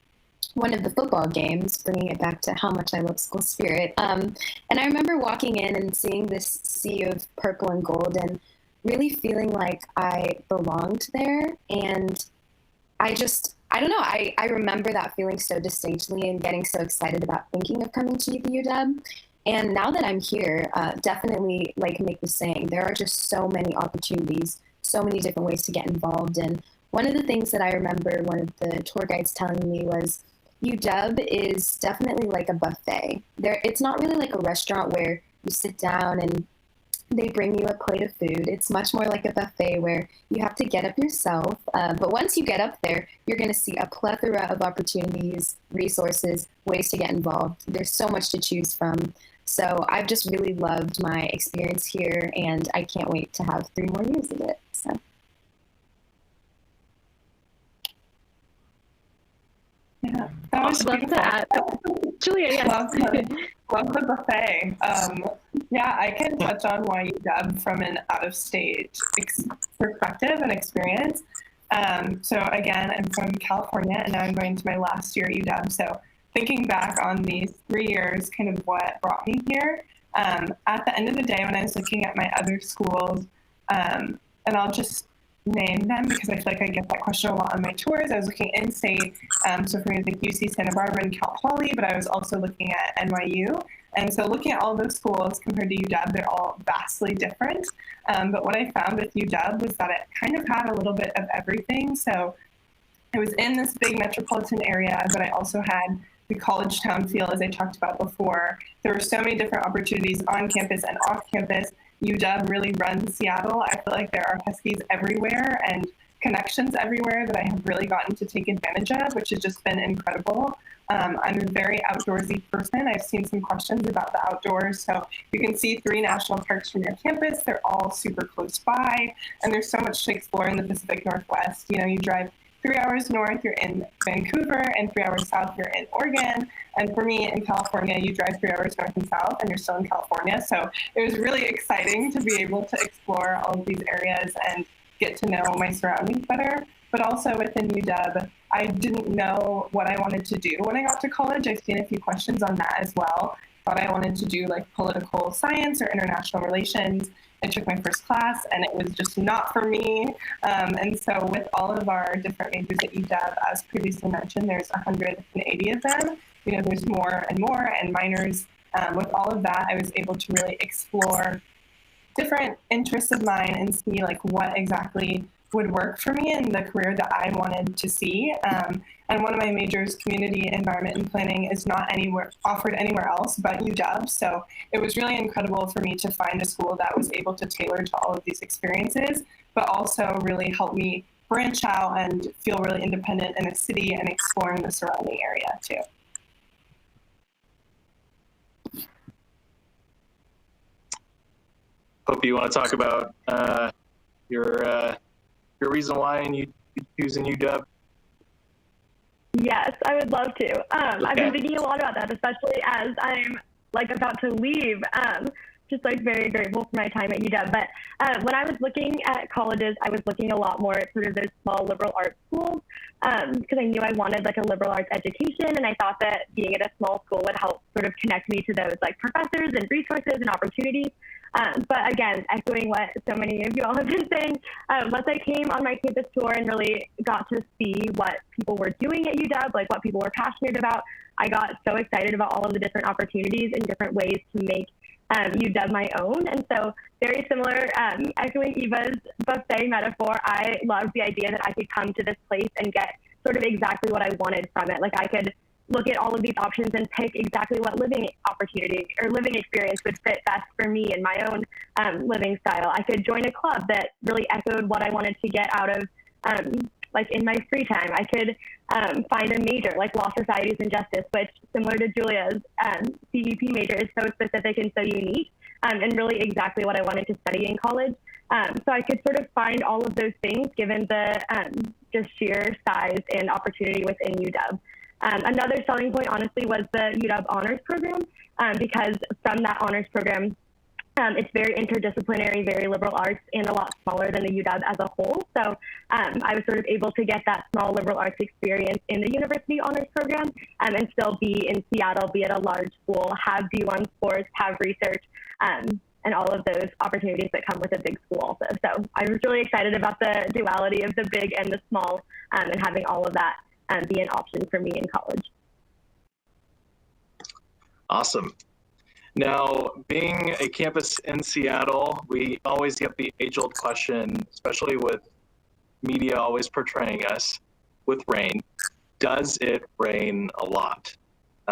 one of the football games, bringing it back to how much I love school spirit. And I remember walking in and seeing this sea of purple and gold and really feeling like I belonged there. And I don't know, I remember that feeling so distinctly and getting so excited about thinking of coming to the UW. And now that I'm here, definitely, like Nick was saying, there are just so many opportunities, so many different ways to get involved. And one of the things that I remember one of the tour guides telling me was UW is definitely like a buffet. It's not really like a restaurant where you sit down and they bring you a plate of food. It's much more like a buffet where you have to get up yourself. But once you get up there, you're going to see a plethora of opportunities, resources, ways to get involved. There's so much to choose from. So I've just really loved my experience here, and I can't wait to have 3 more years of it. So. Yeah, that was Love beautiful. that. Julia, yes. Love the buffet. Yeah, I can touch on why UW from an out-of-state perspective and experience. So again, I'm from California, and now I'm going to my last year at UW. So thinking back on these 3 years, kind of what brought me here, at the end of the day, when I was looking at my other schools, and I'll just name them because I feel like I get that question a lot on my tours. I was looking in-state, so for me, like UC Santa Barbara and Cal Poly, but I was also looking at NYU. And so looking at all those schools compared to UW, they're all vastly different. But what I found with UW was that it kind of had a little bit of everything. So I was in this big metropolitan area, but I also had the college town feel, as I talked about before. There were so many different opportunities on campus and off campus. UW really runs Seattle. I feel like there are Huskies everywhere and connections everywhere that I have really gotten to take advantage of, which has just been incredible. I'm a very outdoorsy person. I've seen some questions about the outdoors. So you can see 3 national parks from your campus. They're all super close by, and there's so much to explore in the Pacific Northwest. You know, you drive 3 hours north, you're in Vancouver, and 3 hours south, you're in Oregon. And for me in California, you drive 3 hours north and south, and you're still in California. So it was really exciting to be able to explore all of these areas and get to know my surroundings better. But also within UW, I didn't know what I wanted to do when I got to college. I've seen a few questions on that as well. Thought I wanted to do like political science or international relations. I took my first class and it was just not for me. And so with all of our different majors at UW, as previously mentioned, there's 180 of them. You know, there's more and minors. With all of that, I was able to really explore different interests of mine and see like what exactly would work for me in the career that I wanted to see. And one of my majors, community environment and planning, is not offered anywhere else but UW. So it was really incredible for me to find a school that was able to tailor to all of these experiences, but also really help me branch out and feel really independent in a city and exploring the surrounding area too. Hope you want to talk about your reason why and you choosing UW. Yes, I would love to. I've been thinking a lot about that, especially as I'm like about to leave. Just like very grateful for my time at UW. But when I was looking at colleges, I was looking a lot more at sort of those small liberal arts schools because I knew I wanted like a liberal arts education, and I thought that being at a small school would help sort of connect me to those like professors and resources and opportunities. But again, echoing what so many of you all have been saying, once I came on my campus tour and really got to see what people were doing at UW, like what people were passionate about, I got so excited about all of the different opportunities and different ways to make UW my own. And so very similar, echoing Eva's buffet metaphor, I loved the idea that I could come to this place and get sort of exactly what I wanted from it. Like I could look at all of these options and pick exactly what living opportunity or living experience would fit best for me and my own living style. I could join a club that really echoed what I wanted to get out of like in my free time. I could find a major like law, societies, and justice, which, similar to Julia's, CEP major is so specific and so unique, and really exactly what I wanted to study in college. So I could sort of find all of those things given the just sheer size and opportunity within UW. Another selling point, honestly, was the UW Honors Program, because from that honors program, it's very interdisciplinary, very liberal arts, and a lot smaller than the UW as a whole. So I was sort of able to get that small liberal arts experience in the university honors program, and still be in Seattle, be at a large school, have D1 sports, have research, and all of those opportunities that come with a big school also. So I was really excited about the duality of the big and the small, and having all of that be an option for me in college. Awesome. Now, being a campus in Seattle, we always get the age-old question, especially with media always portraying us with rain. Does it rain a lot?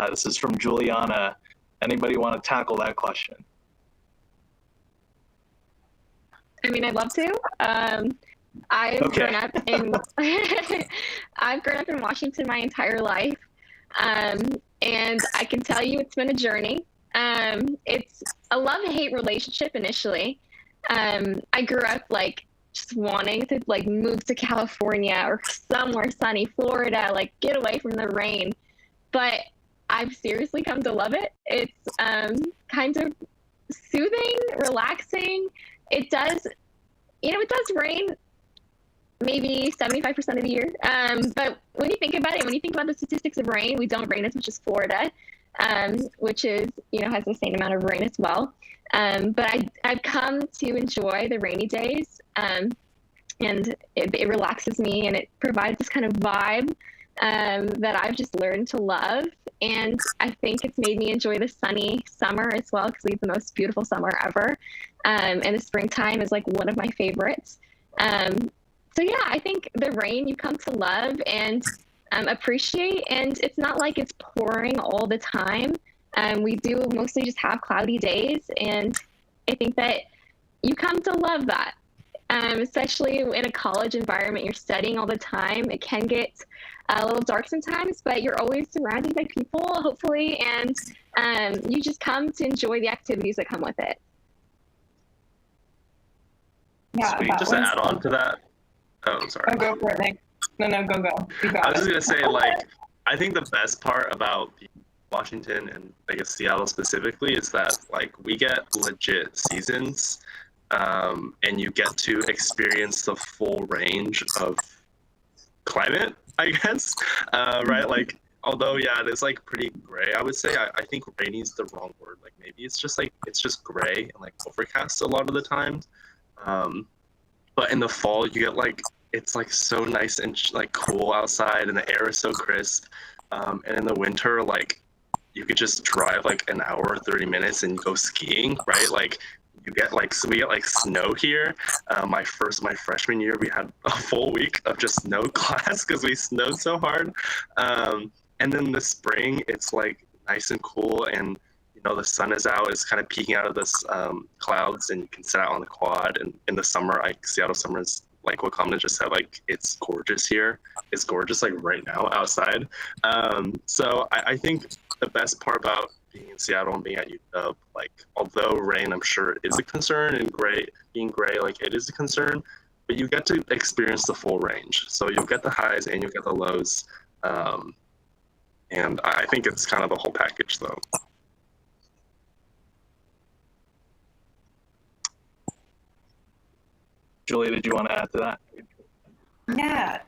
This is from Juliana. Anybody want to tackle that question? I mean, I'd love to. I've grown up in I've grown up in Washington my entire life, and I can tell you it's been a journey. It's a love-hate relationship initially. I grew up like just wanting to like move to California or somewhere sunny, Florida, like get away from the rain. But I've seriously come to love it. It's kind of soothing, relaxing. It does rain maybe 75% of the year. But when you think about it, when you think about the statistics of rain, we don't rain as much as Florida, which is, has the same amount of rain as well. But I've come to enjoy the rainy days, and it relaxes me, and it provides this kind of vibe that I've just learned to love. And I think it's made me enjoy the sunny summer as well, because we have the most beautiful summer ever. And the springtime is like one of my favorites. So yeah, I think the rain you come to love and appreciate, and it's not like it's pouring all the time. We do mostly just have cloudy days, and I think that you come to love that, especially in a college environment. You're studying all the time. It can get a little dark sometimes, but you're always surrounded by people, hopefully, and you just come to enjoy the activities that come with it. Yeah, Sweet. Just to add on to that. Oh, I'm sorry. Oh, go for it, Nick. No, go. You got I was just it. gonna say, like, I think the best part about Washington and I guess Seattle specifically is that like we get legit seasons, and you get to experience the full range of climate, I guess. Right? Like, although yeah, it is like pretty gray. I would say I think rainy is the wrong word. Like maybe it's just gray and like overcast a lot of the times. But in the fall, you get like, it's like so nice and like cool outside, and the air is so crisp. And in the winter, like you could just drive like an hour, 30 minutes and go skiing, right? Like you get like, so we get like snow here. My freshman year, we had a full week of just no class because we snowed so hard. And then the spring, it's like nice and cool, and the sun is out, it's kind of peeking out of this clouds, and you can sit out on the quad. And in the summer, like Seattle summer is like what Kamna just said, like it's gorgeous here. It's gorgeous like right now outside. So I think the best part about being in Seattle and being at UW, like although rain, I'm sure is a concern, and being gray, like it is a concern, but you get to experience the full range. So you'll get the highs and you'll get the lows. And I think it's kind of the whole package though. Julia, did you want to add to that? Yeah,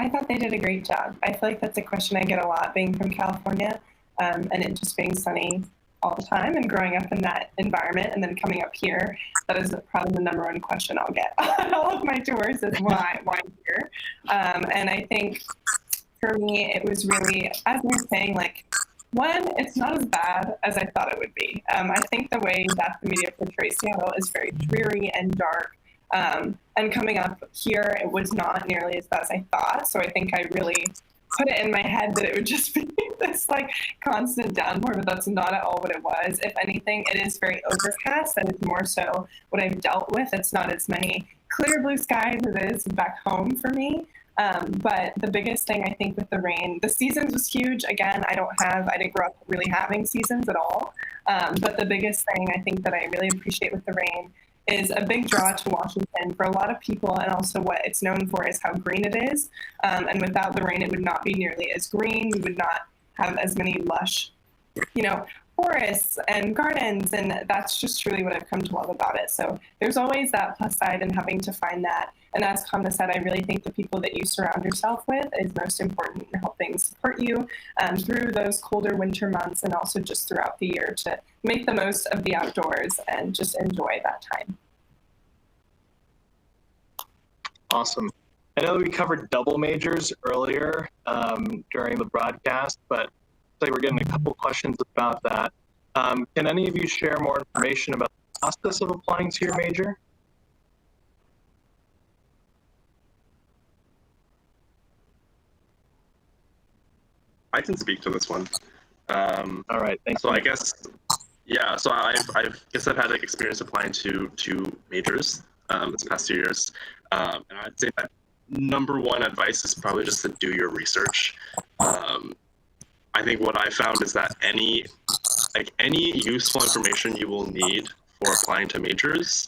I thought they did a great job. I feel like that's a question I get a lot being from California, and it just being sunny all the time and growing up in that environment, and then coming up here. That is probably the number one question I'll get on all of my tours is why here? And I think for me, it was really, as we were saying, like, one, it's not as bad as I thought it would be. I think the way that the media portrays Seattle is very dreary and dark. And coming up here, it was not nearly as bad as I thought. So I think I really put it in my head that it would just be this like constant downpour, but that's not at all what it was. If anything, it is very overcast. That is more so what I've dealt with. It's not as many clear blue skies as it is back home for me. But the biggest thing I think with the rain, the seasons was huge. Again, I didn't grow up really having seasons at all. But the biggest thing I think that I really appreciate with the rain is a big draw to Washington for a lot of people, and also what it's known for is how green it is. And without the rain, it would not be nearly as green. We would not have as many lush, forests and gardens, and that's just truly what I've come to love about it. So there's always that plus side in having to find that. And as Kamna said, I really think the people that you surround yourself with is most important in helping support you through those colder winter months, and also just throughout the year to make the most of the outdoors and just enjoy that time. Awesome. I know that we covered double majors earlier during the broadcast, but like we're getting a couple questions about that. Can any of you share more information about the process of applying to your major? I can speak to this one. All right, thanks. So I guess, yeah. So I've had like experience applying to majors this past 2 years, and I'd say that number one advice is probably just to do your research. I think what I found is that any useful information you will need for applying to majors,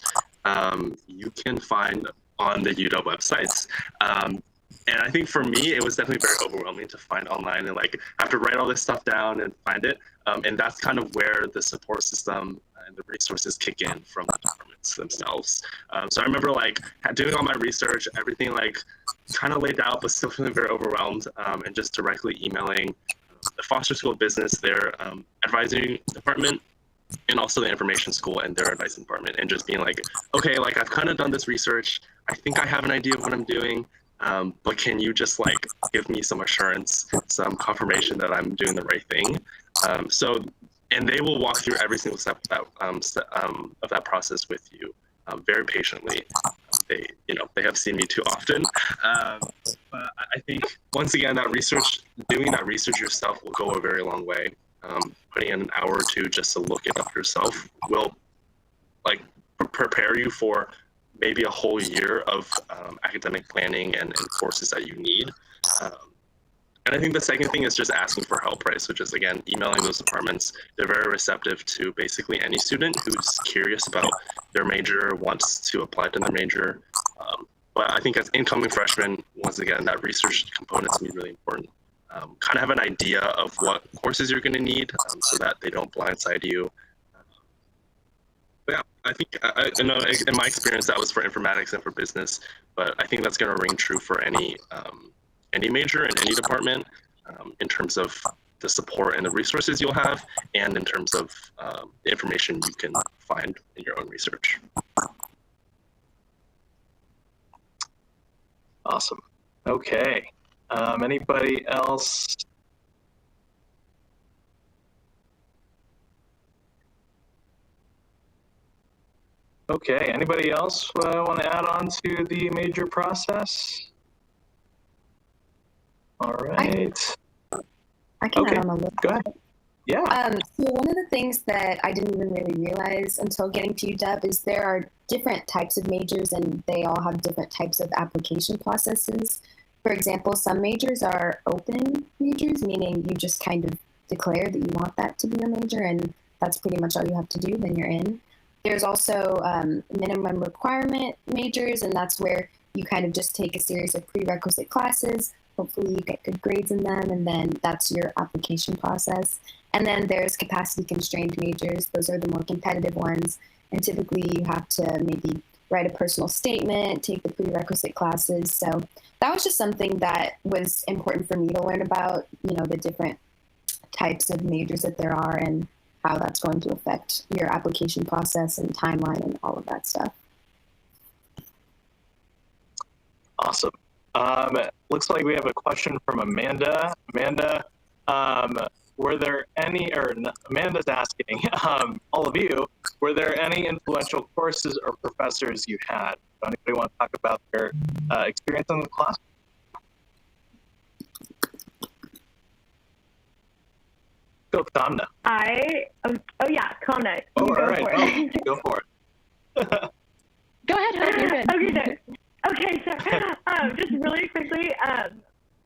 you can find on the UW websites. And I think for me, it was definitely very overwhelming to find online, and like I have to write all this stuff down and find it. And that's kind of where the support system and the resources kick in from the departments themselves. So I remember like doing all my research, everything like kind of laid out, but still feeling very overwhelmed, and just directly emailing the Foster School of Business, their advisory department, and also the information school and their advice department, and just being like, okay, like I've kind of done this research. I think I have an idea of what I'm doing. But can you just like give me some assurance, some confirmation that I'm doing the right thing? And they will walk through every single step of that process with you very patiently. They have seen me too often. But I think once again, doing that research yourself will go a very long way. Putting in an hour or two just to look it up yourself will like prepare you for maybe a whole year of academic planning and courses that you need. And I think the second thing is just asking for help, right? So just, again, emailing those departments. They're very receptive to basically any student who's curious about their major, wants to apply to their major. But I think as incoming freshmen, once again, that research component is going to be really important. Kind of have an idea of what courses you're going to need so that they don't blindside you. Yeah, I think, in my experience, that was for informatics and for business, but I think that's going to ring true for any major in any department in terms of the support and the resources you'll have, and in terms of the information you can find in your own research. Awesome. Okay. Anybody else? Okay, anybody else want to add on to the major process? All right. I can add on a little. Go ahead. Yeah. So one of the things that I didn't even really realize until getting to UW is there are different types of majors, and they all have different types of application processes. For example, some majors are open majors, meaning you just kind of declare that you want that to be your major, and that's pretty much all you have to do, then you're in. There's also minimum requirement majors, and that's where you kind of just take a series of prerequisite classes. Hopefully you get good grades in them, and then that's your application process. And then there's capacity constrained majors. Those are the more competitive ones, and typically you have to maybe write a personal statement, take the prerequisite classes. So that was just something that was important for me to learn about, the different types of majors that there are and how that's going to affect your application process and timeline and all of that stuff. Awesome. Looks like we have a question from Amanda. Amanda, were there any, or Amanda's asking, all of you, were there any influential courses or professors you had? Anybody want to talk about their experience in the class? Go, Kamna. Kamna. Oh, all right. Go for it. Go ahead, Hope. You're good. Okay, sure. just really quickly,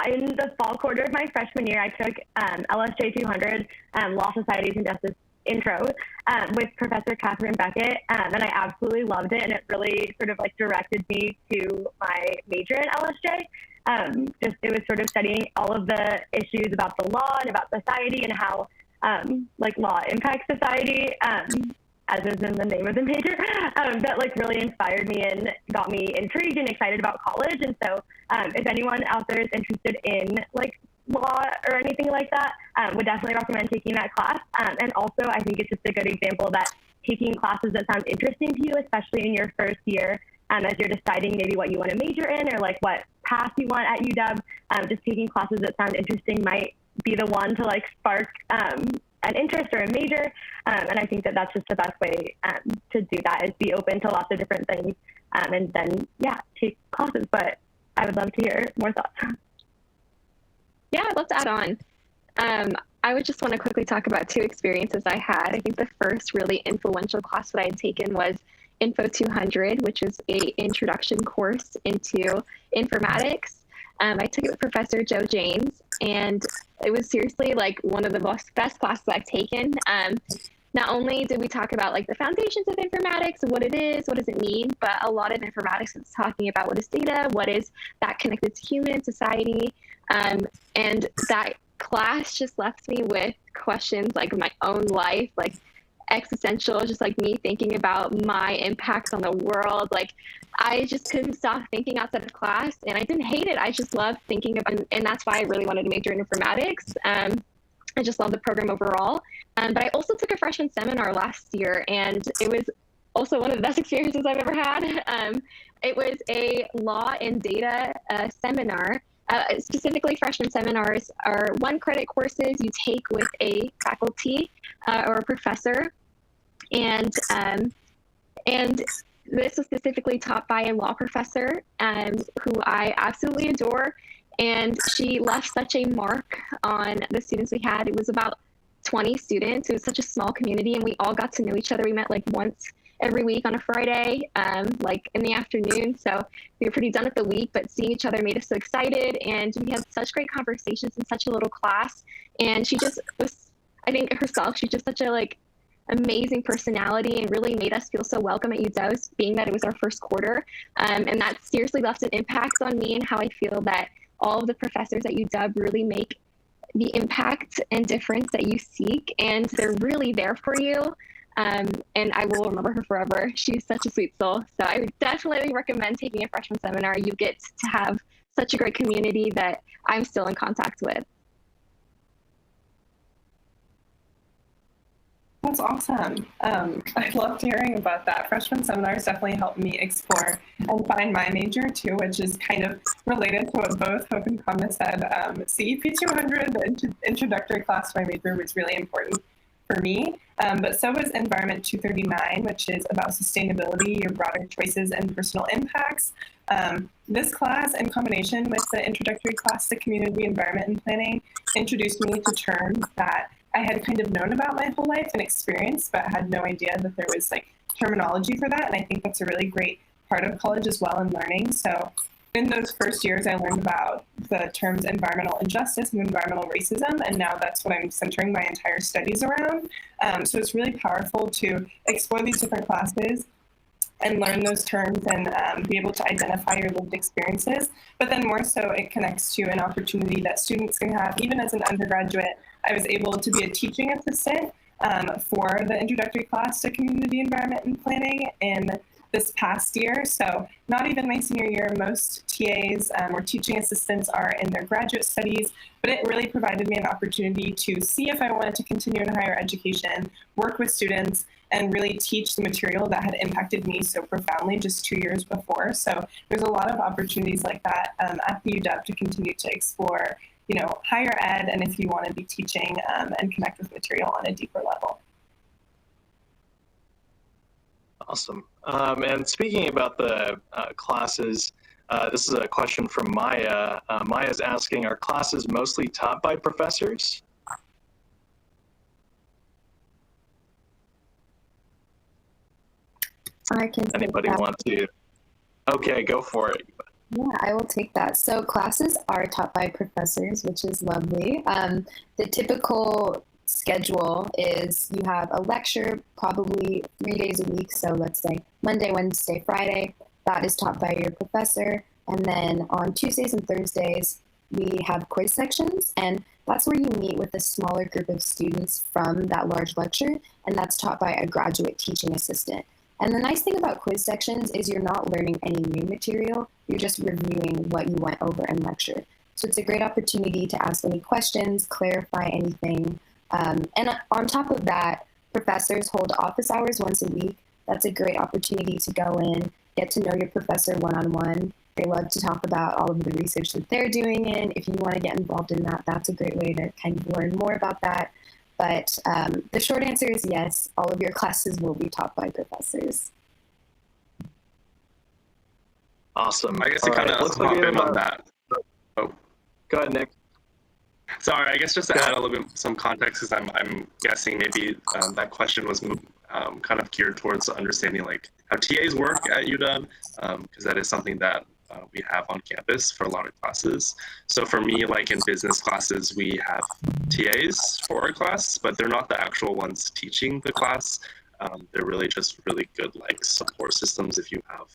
in the fall quarter of my freshman year, I took LSJ 200, Law, Societies, and Justice Intro with Professor Catherine Beckett, and I absolutely loved it, and it really sort of like directed me to my major in LSJ. It was sort of studying all of the issues about the law and about society and how like law impacts society, as is in the name of the major, that like really inspired me and got me intrigued and excited about college. And so if anyone out there is interested in like law or anything like that, would definitely recommend taking that class. And also I think it's just a good example that taking classes that sound interesting to you, especially in your first year, as you're deciding maybe what you want to major in or like what path you want at UW, just taking classes that sound interesting might be the one to like spark an interest or a major. And I think that that's just the best way to do that, is be open to lots of different things, and then, yeah, take classes. But I would love to hear more thoughts. Yeah, I'd love to add on. I would just want to quickly talk about two experiences I had. I think the first really influential class that I had taken was Info 200, which was a introduction course into informatics. I took it with Professor Joe James, and it was seriously like one of the best classes I've taken. Not only did we talk about like the foundations of informatics, what it is, what does it mean, but a lot of informatics is talking about what is data, what is that connected to human society. And that class just left me with questions like my own life, like existential, just like me thinking about my impacts on the world. Like I just couldn't stop thinking outside of class, and I didn't hate it. I just loved thinking about, and that's why I really wanted to major in informatics. I just love the program overall. But I also took a freshman seminar last year, and it was also one of the best experiences I've ever had. It was a law and data seminar. Specifically, freshman seminars are 1-credit courses you take with a faculty or a professor. And this was specifically taught by a law professor who I absolutely adore. And she left such a mark on the students we had. It was about 20 students. It was such a small community, and we all got to know each other. We met like once every week on a Friday, like in the afternoon. So we were pretty done with the week, but seeing each other made us so excited. And we had such great conversations in such a little class. And she just was, I think herself, she's just such a like amazing personality and really made us feel so welcome at UW, being that it was our first quarter. And that seriously left an impact on me and how I feel that all of the professors at UW really make the impact and difference that you seek, and they're really there for you. And I will remember her forever. She's such a sweet soul. So I would definitely recommend taking a freshman seminar. You get to have such a great community that I'm still in contact with. That's awesome. I loved hearing about that. Freshman seminars definitely helped me explore and find my major too, which is kind of related to what both Hope and Kamna said. CEP 200, the introductory class to my major, was really important for me. But so was Environment 239, which is about sustainability, your broader choices and personal impacts. This class, in combination with the introductory class to community environment and planning, introduced me to terms that I had kind of known about my whole life and experienced, but had no idea that there was like terminology for that. And I think that's a really great part of college as well, and learning. So in those first years, I learned about the terms environmental injustice and environmental racism, and now that's what I'm centering my entire studies around. So it's really powerful to explore these different classes and learn those terms and be able to identify your lived experiences. But then more so, it connects to an opportunity that students can have. Even as an undergraduate, I was able to be a teaching assistant for the introductory class to community environment and planning in this past year. So not even my senior year, most TAs or teaching assistants are in their graduate studies, but it really provided me an opportunity to see if I wanted to continue in higher education, work with students, and really teach the material that had impacted me so profoundly just 2 years before. So there's a lot of opportunities like that at the UW to continue to explore, higher ed, and if you want to be teaching and connect with material on a deeper level. Awesome. And speaking about the classes, this is a question from Maya. Maya's asking, are classes mostly taught by professors? I can. Anybody want to? Okay, go for it. Yeah, I will take that. So classes are taught by professors, which is lovely. The typical schedule is you have a lecture probably 3 days a week. So let's say Monday, Wednesday, Friday, that is taught by your professor. And then on Tuesdays and Thursdays, we have quiz sections, and that's where you meet with a smaller group of students from that large lecture, and that's taught by a graduate teaching assistant. And the nice thing about quiz sections is you're not learning any new material, you're just reviewing what you went over in lecture. So it's a great opportunity to ask any questions, clarify anything. And on top of that, professors hold office hours once a week. That's a great opportunity to go in, get to know your professor one-on-one. They love to talk about all of the research that they're doing, and if you want to get involved in that, that's a great way to kind of learn more about that. But the short answer is yes, all of your classes will be taught by professors. Awesome. I guess to kind of hop in on that. Oh, go ahead, Nick. Sorry, I guess just to add a little bit some context, because I'm guessing maybe that question was kind of geared towards understanding like how TAs work at UW, because that is something that we have on campus for a lot of classes. So for me, like in business classes, we have TAs for our class, but they're not the actual ones teaching the class. They're really just really good like support systems if you have,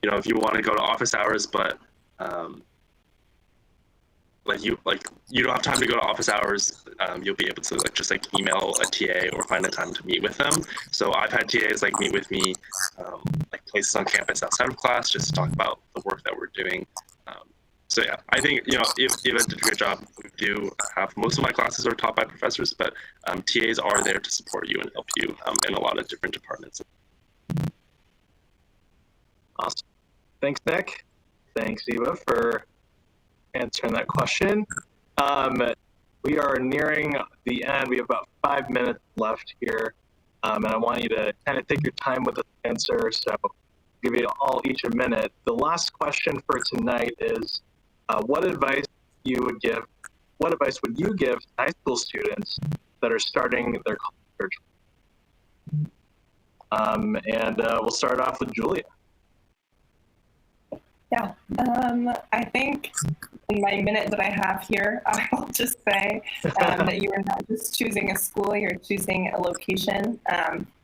if you want to go to office hours, but you don't have time to go to office hours, you'll be able to just email a TA or find a time to meet with them. So I've had TAs meet with me places on campus outside of class just to talk about the work that we're doing. So yeah, I think if Eva did a good job. We do have most of my classes are taught by professors, but TAs are there to support you and help you in a lot of different departments. Awesome. Thanks, Nick. Thanks, Eva, for answering that question. We are nearing the end. We have about 5 minutes left here, and I want you to kind of take your time with the answer. So I'll give you all each a minute. The last question for tonight is, what advice would you give to high school students that are starting their college search? And we'll start off with Julia. Yeah, I think in my minute that I have here, I will just say that you are not just choosing a school, you're choosing a location.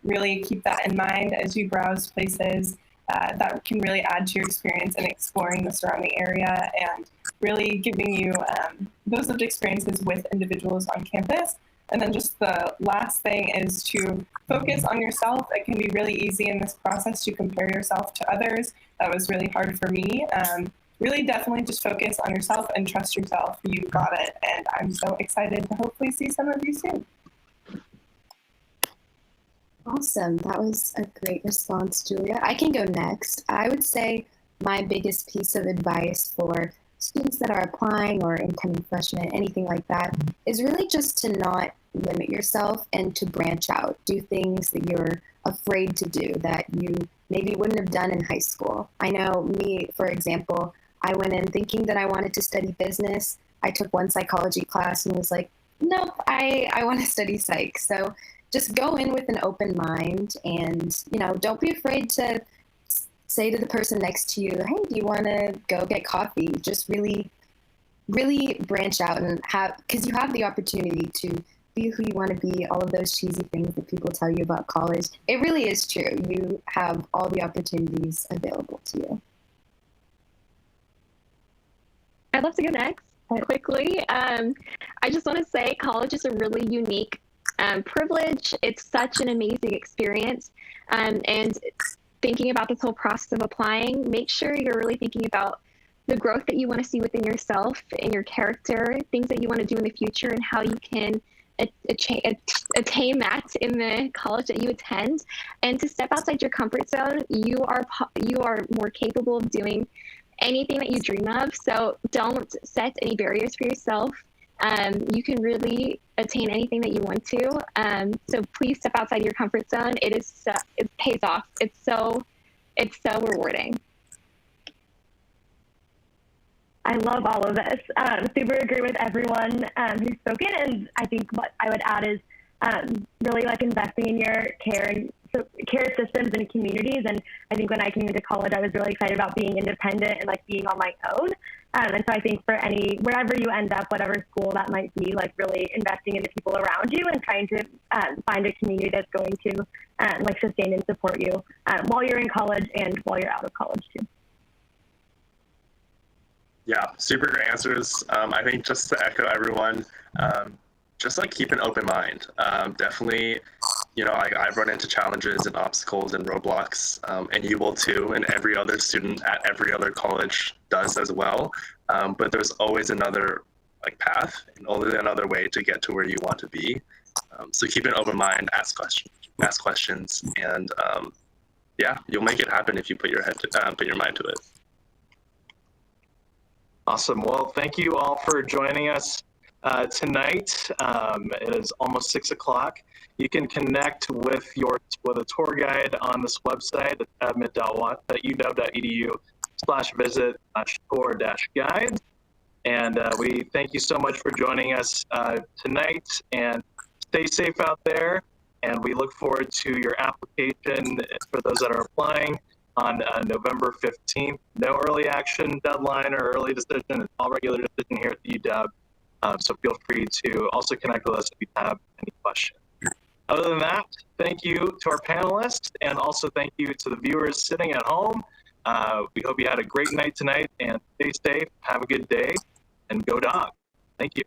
Really keep that in mind as you browse places that can really add to your experience in exploring the surrounding area and really giving you those lived experiences with individuals on campus. And then just the last thing is to focus on yourself. It can be really easy in this process to compare yourself to others. That was really hard for me. Really definitely just focus on yourself and trust yourself. You got it. And I'm so excited to hopefully see some of you soon. Awesome. That was a great response, Julia. I can go next. I would say my biggest piece of advice for students that are applying or incoming freshmen, anything like that, is really just to not limit yourself and to branch out. Do things that you're afraid to do that you maybe wouldn't have done in high school. I know me, for example, I went in thinking that I wanted to study business. I took one psychology class and was like, nope, I want to study psych. So just go in with an open mind and, don't be afraid to say to the person next to you, hey, do you want to go get coffee? Just really, really branch out and because you have the opportunity to be who you want to be, all of those cheesy things that people tell you about college. It really is true. You have all the opportunities available to you. I'd love to go next quickly. I just want to say college is a really unique privilege. It's such an amazing experience. And thinking about this whole process of applying, make sure you're really thinking about the growth that you want to see within yourself and your character, things that you want to do in the future, and how you can attain that in the college that you attend. And to step outside your comfort zone, you are more capable of doing anything that you dream of. So don't set any barriers for yourself. You can really attain anything that you want to. So please step outside your comfort zone. It pays off. It's so rewarding. I love all of this. Super agree with everyone who's spoken. And I think what I would add is really investing in your care systems and communities. And I think when I came into college, I was really excited about being independent and like being on my own. And so I think for wherever you end up, whatever school that might be, like really investing in the people around you and trying to find a community that's going to like sustain and support you while you're in college and while you're out of college too. Yeah, super great answers. I think just to echo everyone, just like keep an open mind. Definitely, you know, I've run into challenges and obstacles and roadblocks, and you will too, and every other student at every other college does as well. But there's always another like path and only another way to get to where you want to be. So keep an open mind, ask questions, and yeah, you'll make it happen if you put your mind to it. Awesome. Well, thank you all for joining us tonight. It is almost 6 o'clock. You can connect with a tour guide on this website at admit.uw.edu/visit/tour-guides. And we thank you so much for joining us tonight, and stay safe out there. And we look forward to your application for those that are applying on November 15th. No early action deadline or early decision. It's all regular decision here at the UW. So feel free to also connect with us if you have any questions. Other than that, thank you to our panelists, and also thank you to the viewers sitting at home. We hope you had a great night tonight, and stay safe, have a good day, and go Dog. Thank you.